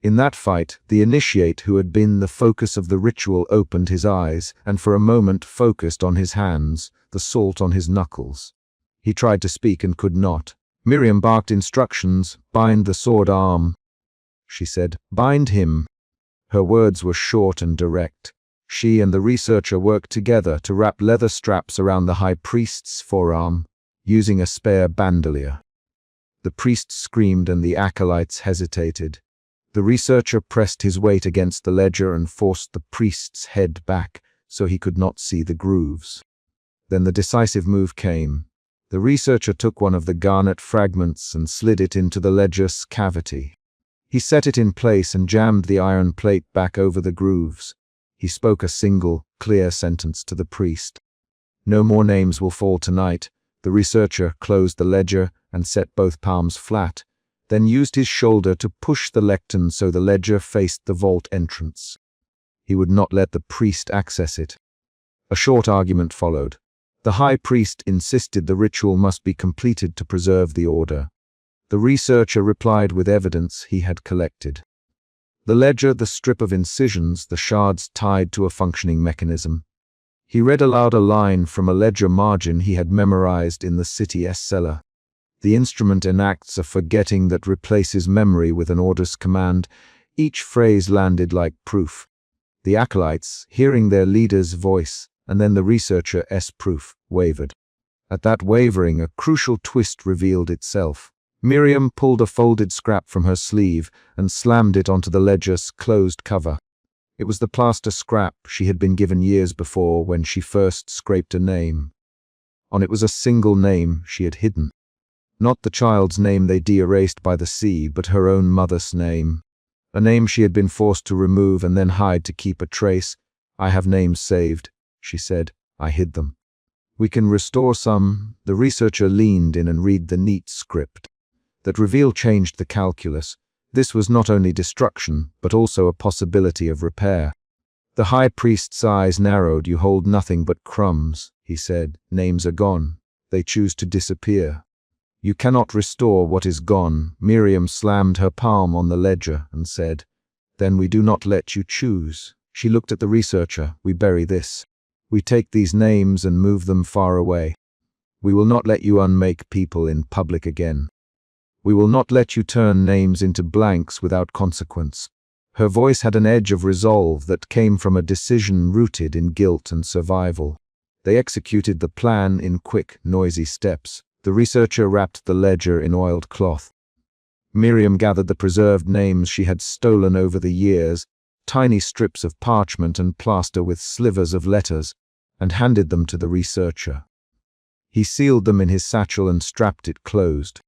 In that fight, the initiate who had been the focus of the ritual opened his eyes and for a moment focused on his hands, the salt on his knuckles. He tried to speak and could not. Miriam barked instructions. "Bind the sword arm," she said. "Bind him." Her words were short and direct. She and the researcher worked together to wrap leather straps around the high priest's forearm, using a spare bandolier. The priest screamed and the acolytes hesitated. The researcher pressed his weight against the ledger and forced the priest's head back so he could not see the grooves. Then the decisive move came. The researcher took one of the garnet fragments and slid it into the ledger's cavity. He set it in place and jammed the iron plate back over the grooves. He spoke a single, clear sentence to the priest. "No more names will fall tonight." The researcher closed the ledger and set both palms flat, then used his shoulder to push the lectern so the ledger faced the vault entrance. He would not let the priest access it. A short argument followed. The high priest insisted the ritual must be completed to preserve the order. The researcher replied with evidence he had collected. The ledger, the strip of incisions, the shards tied to a functioning mechanism. He read aloud a line from a ledger margin he had memorized in the city's cellar. "The instrument enacts a forgetting that replaces memory with an order's command." Each phrase landed like proof. The acolytes, hearing their leader's voice, and then the researcher's proof, wavered. At that wavering, a crucial twist revealed itself. Miriam pulled a folded scrap from her sleeve and slammed it onto the ledger's closed cover. It was the plaster scrap she had been given years before when she first scraped a name. On it was a single name she had hidden. Not the child's name they de-erased by the sea, but her own mother's name. A name she had been forced to remove and then hide to keep a trace. "I have names saved," she said. "I hid them." "We can restore some." The researcher leaned in and read the neat script. That reveal changed the calculus. This was not only destruction, but also a possibility of repair. The high priest's eyes narrowed. "You hold nothing but crumbs," he said. "Names are gone. They choose to disappear. You cannot restore what is gone." Miriam slammed her palm on the ledger and said, "Then we do not let you choose." She looked at the researcher. "We bury this. We take these names and move them far away. We will not let you unmake people in public again. We will not let you turn names into blanks without consequence." Her voice had an edge of resolve that came from a decision rooted in guilt and survival. They executed the plan in quick, noisy steps. The researcher wrapped the ledger in oiled cloth. Miriam gathered the preserved names she had stolen over the years, tiny strips of parchment and plaster with slivers of letters, and handed them to the researcher. He sealed them in his satchel and strapped it closed.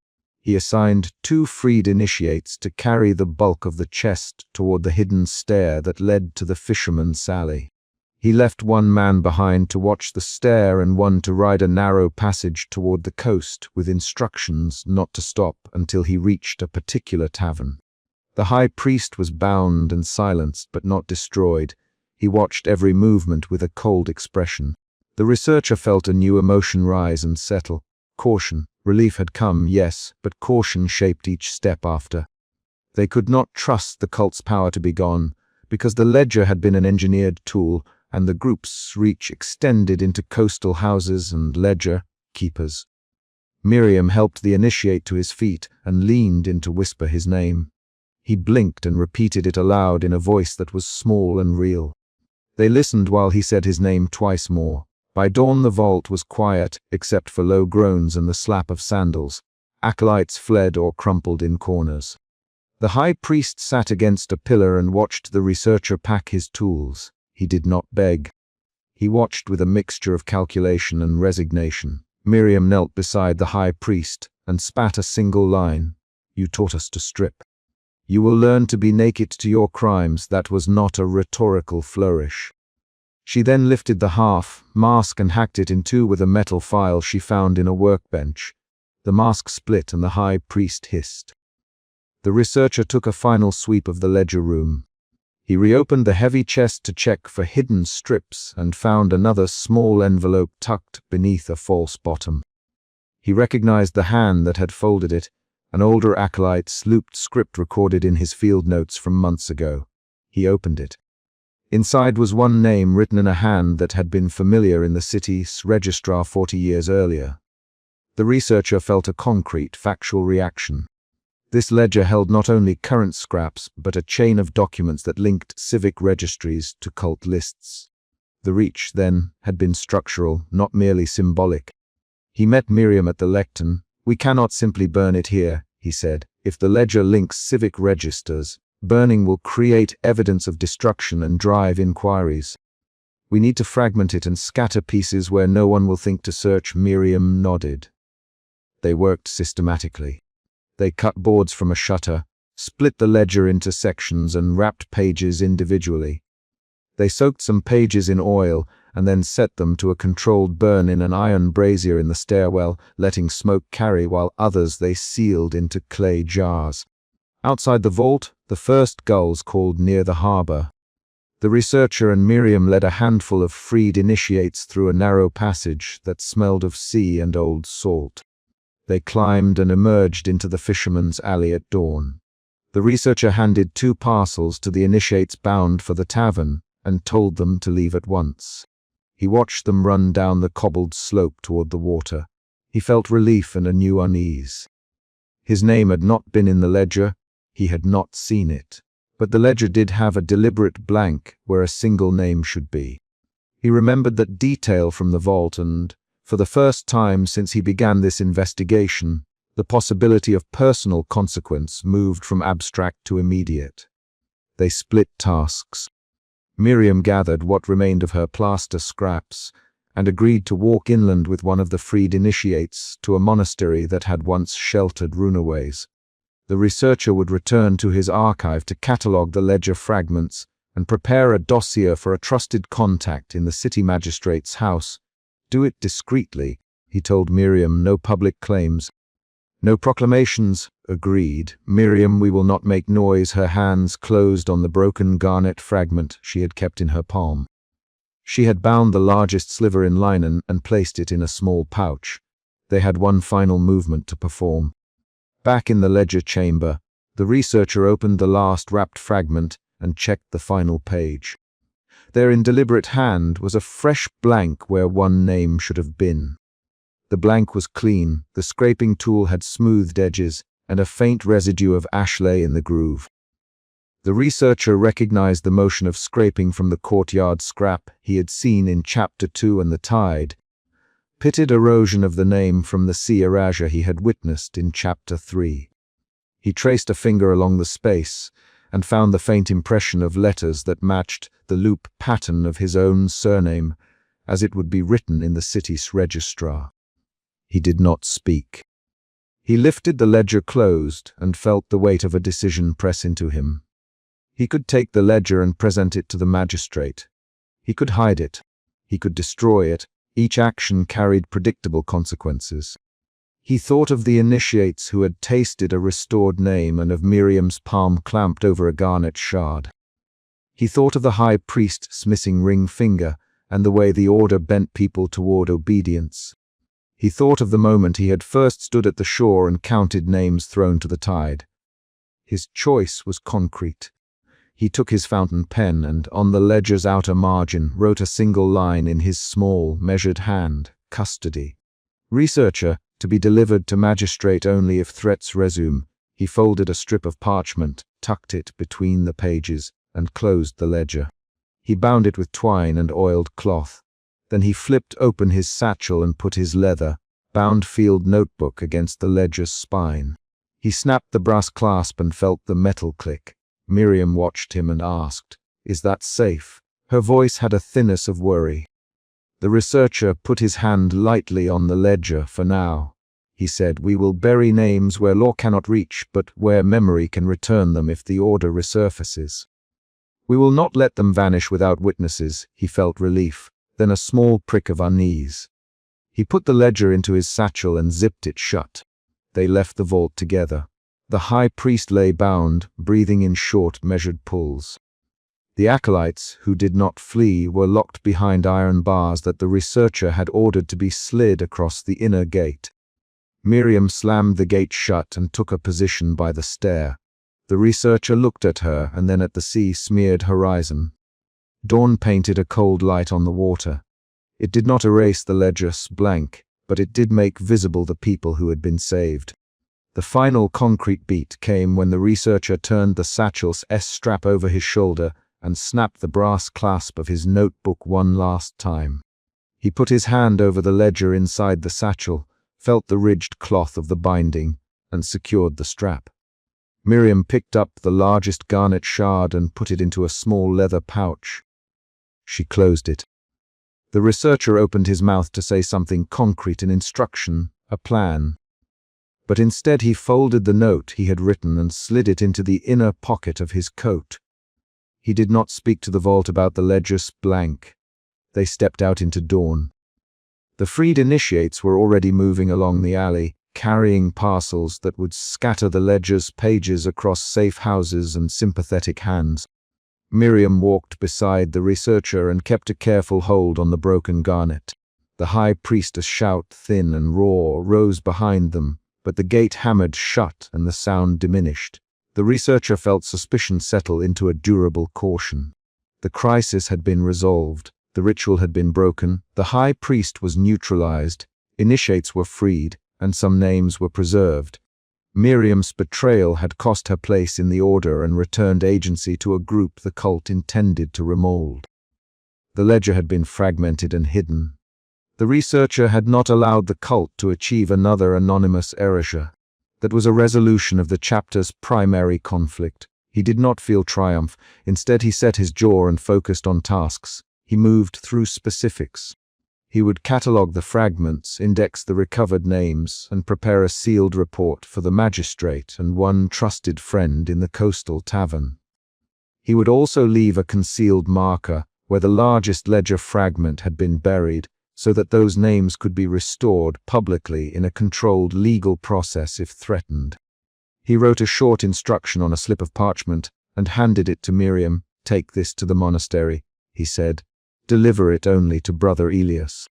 He assigned 2 freed initiates to carry the bulk of the chest toward the hidden stair that led to the fisherman's alley. He left 1 man behind to watch the stair and 1 to ride a narrow passage toward the coast with instructions not to stop until he reached a particular tavern. The high priest was bound and silenced but not destroyed. He watched every movement with a cold expression. The researcher felt a new emotion rise and settle. Caution. Relief had come, yes, but caution shaped each step after. They could not trust the cult's power to be gone, because the ledger had been an engineered tool, and the group's reach extended into coastal houses and ledger keepers. Miriam helped the initiate to his feet and leaned in to whisper his name. He blinked and repeated it aloud in a voice that was small and real. They listened while he said his name twice more. By dawn the vault was quiet, except for low groans and the slap of sandals. Acolytes fled or crumpled in corners. The high priest sat against a pillar and watched the researcher pack his tools. He did not beg. He watched with a mixture of calculation and resignation. Miriam knelt beside the high priest and spat a single line. "You taught us to strip. You will learn to be naked to your crimes." That was not a rhetorical flourish. She then lifted the mask and hacked it in two with a metal file she found in a workbench. The mask split and the high priest hissed. The researcher took a final sweep of the ledger room. He reopened the heavy chest to check for hidden strips and found another small envelope tucked beneath a false bottom. He recognized the hand that had folded it, an older acolyte's looped script recorded in his field notes from months ago. He opened it. Inside was one name written in a hand that had been familiar in the city's registrar 40 years earlier. The researcher felt a concrete, factual reaction. This ledger held not only current scraps, but a chain of documents that linked civic registries to cult lists. The reach, then, had been structural, not merely symbolic. He met Miriam at the lectern. "We cannot simply burn it here," he said. "If the ledger links civic registers, burning will create evidence of destruction and drive inquiries. We need to fragment it and scatter pieces where no one will think to search." Miriam nodded. They worked systematically. They cut boards from a shutter, split the ledger into sections and wrapped pages individually. They soaked some pages in oil and then set them to a controlled burn in an iron brazier in the stairwell, letting smoke carry, while others they sealed into clay jars. Outside the vault, the first gulls called near the harbor. The researcher and Miriam led a handful of freed initiates through a narrow passage that smelled of sea and old salt. They climbed and emerged into the fisherman's alley at dawn. The researcher handed 2 parcels to the initiates bound for the tavern and told them to leave at once. He watched them run down the cobbled slope toward the water. He felt relief and a new unease. His name had not been in the ledger. He had not seen it. But the ledger did have a deliberate blank where a single name should be. He remembered that detail from the vault and, for the first time since he began this investigation, the possibility of personal consequence moved from abstract to immediate. They split tasks. Miriam gathered what remained of her plaster scraps and agreed to walk inland with one of the freed initiates to a monastery that had once sheltered runaways. The researcher would return to his archive to catalogue the ledger fragments and prepare a dossier for a trusted contact in the city magistrate's house. "Do it discreetly," he told Miriam. "No public claims." "No proclamations." "Agreed." "Miriam, we will not make noise." Her hands closed on the broken garnet fragment she had kept in her palm. She had bound the largest sliver in linen and placed it in a small pouch. They had one final movement to perform. Back in the ledger chamber, the researcher opened the last wrapped fragment and checked the final page. There in deliberate hand was a fresh blank where one name should have been. The blank was clean, the scraping tool had smoothed edges, and a faint residue of ash lay in the groove. The researcher recognized the motion of scraping from the courtyard scrap he had seen in Chapter 2 and the tide, pitted erosion of the name from the sea erasure he had witnessed in Chapter 3. He traced a finger along the space and found the faint impression of letters that matched the loop pattern of his own surname, as it would be written in the city's registrar. He did not speak. He lifted the ledger closed and felt the weight of a decision press into him. He could take the ledger and present it to the magistrate. He could hide it. He could destroy it. Each action carried predictable consequences. He thought of the initiates who had tasted a restored name and of Miriam's palm clamped over a garnet shard. He thought of the high priest's missing ring finger and the way the order bent people toward obedience. He thought of the moment he had first stood at the shore and counted names thrown to the tide. His choice was concrete. He took his fountain pen and, on the ledger's outer margin, wrote a single line in his small, measured hand: custody. Researcher, to be delivered to magistrate only if threats resume. He folded a strip of parchment, tucked it between the pages, and closed the ledger. He bound it with twine and oiled cloth. Then he flipped open his satchel and put his leather-bound field notebook against the ledger's spine. He snapped the brass clasp and felt the metal click. Miriam watched him and asked, "Is that safe?" Her voice had a thinness of worry. The researcher put his hand lightly on the ledger. "For now," he said, "we will bury names where law cannot reach, but where memory can return them if the order resurfaces. We will not let them vanish without witnesses." He felt relief, then a small prick of unease. He put the ledger into his satchel and zipped it shut. They left the vault together. The high priest lay bound, breathing in short, measured pulls. The acolytes, who did not flee, were locked behind iron bars that the researcher had ordered to be slid across the inner gate. Miriam slammed the gate shut and took a position by the stair. The researcher looked at her and then at the sea-smeared horizon. Dawn painted a cold light on the water. It did not erase the ledger's blank, but it did make visible the people who had been saved. The final concrete beat came when the researcher turned the satchel's S-strap over his shoulder and snapped the brass clasp of his notebook one last time. He put his hand over the ledger inside the satchel, felt the ridged cloth of the binding, and secured the strap. Miriam picked up the largest garnet shard and put it into a small leather pouch. She closed it. The researcher opened his mouth to say something concrete, an instruction, a plan. But instead he folded the note he had written and slid it into the inner pocket of his coat. He did not speak to the vault about the ledger's blank. They stepped out into dawn. The freed initiates were already moving along the alley, carrying parcels that would scatter the ledger's pages across safe houses and sympathetic hands. Miriam walked beside the researcher and kept a careful hold on the broken garnet. The high priestess' shout, thin and raw, rose behind them, but the gate hammered shut and the sound diminished. The researcher felt suspicion settle into a durable caution. The crisis had been resolved. The ritual had been broken. The high priest was neutralized. Initiates were freed, and some names were preserved. Miriam's betrayal had cost her place in the order and returned agency to a group the cult intended to remold. The ledger had been fragmented and hidden. The researcher had not allowed the cult to achieve another anonymous erasure. That was a resolution of the chapter's primary conflict. He did not feel triumph. Instead, he set his jaw and focused on tasks. He moved through specifics. He would catalog the fragments, index the recovered names, and prepare a sealed report for the magistrate and one trusted friend in the coastal tavern. He would also leave a concealed marker where the largest ledger fragment had been buried, so that those names could be restored publicly in a controlled legal process if threatened. He wrote a short instruction on a slip of parchment and handed it to Miriam. "Take this to the monastery," he said. "Deliver it only to Brother Elias.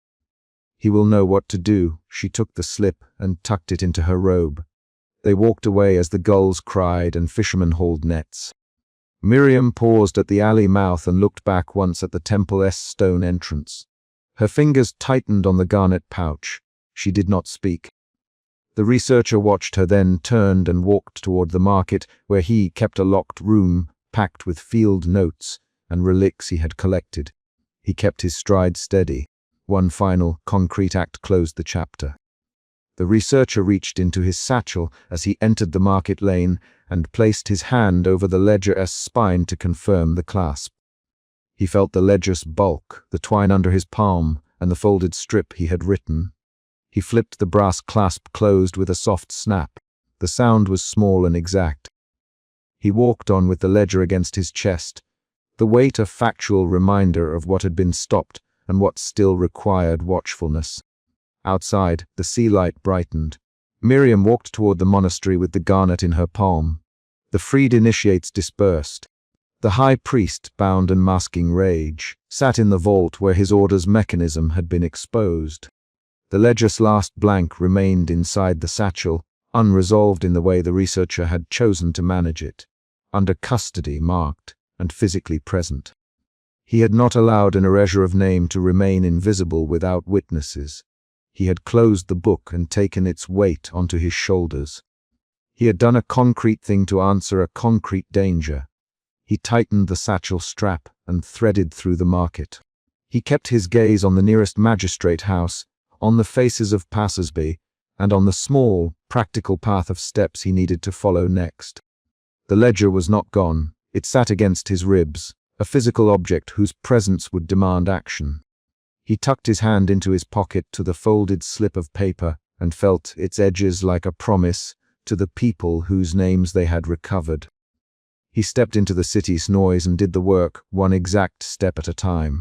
He will know what to do." She took the slip and tucked it into her robe. They walked away as the gulls cried and fishermen hauled nets. Miriam paused at the alley mouth and looked back once at the temple's stone entrance. Her fingers tightened on the garnet pouch. She did not speak. The researcher watched her, then turned and walked toward the market, where he kept a locked room packed with field notes and relics he had collected. He kept his stride steady. One final, concrete act closed the chapter. The researcher reached into his satchel as he entered the market lane and placed his hand over the ledger's spine to confirm the clasp. He felt the ledger's bulk, the twine under his palm, and the folded strip he had written. He flipped the brass clasp closed with a soft snap. The sound was small and exact. He walked on with the ledger against his chest, the weight a factual reminder of what had been stopped and what still required watchfulness. Outside, the sea light brightened. Miriam walked toward the monastery with the garnet in her palm. The freed initiates dispersed. The high priest, bound and masking rage, sat in the vault where his order's mechanism had been exposed. The ledger's last blank remained inside the satchel, unresolved in the way the researcher had chosen to manage it, under custody, marked, and physically present. He had not allowed an erasure of name to remain invisible without witnesses. He had closed the book and taken its weight onto his shoulders. He had done a concrete thing to answer a concrete danger. He tightened the satchel strap and threaded through the market. He kept his gaze on the nearest magistrate house, on the faces of passers-by, and on the small, practical path of steps he needed to follow next. The ledger was not gone. It sat against his ribs, a physical object whose presence would demand action. He tucked his hand into his pocket to the folded slip of paper and felt its edges like a promise to the people whose names they had recovered. He stepped into the city's noise and did the work, one exact step at a time.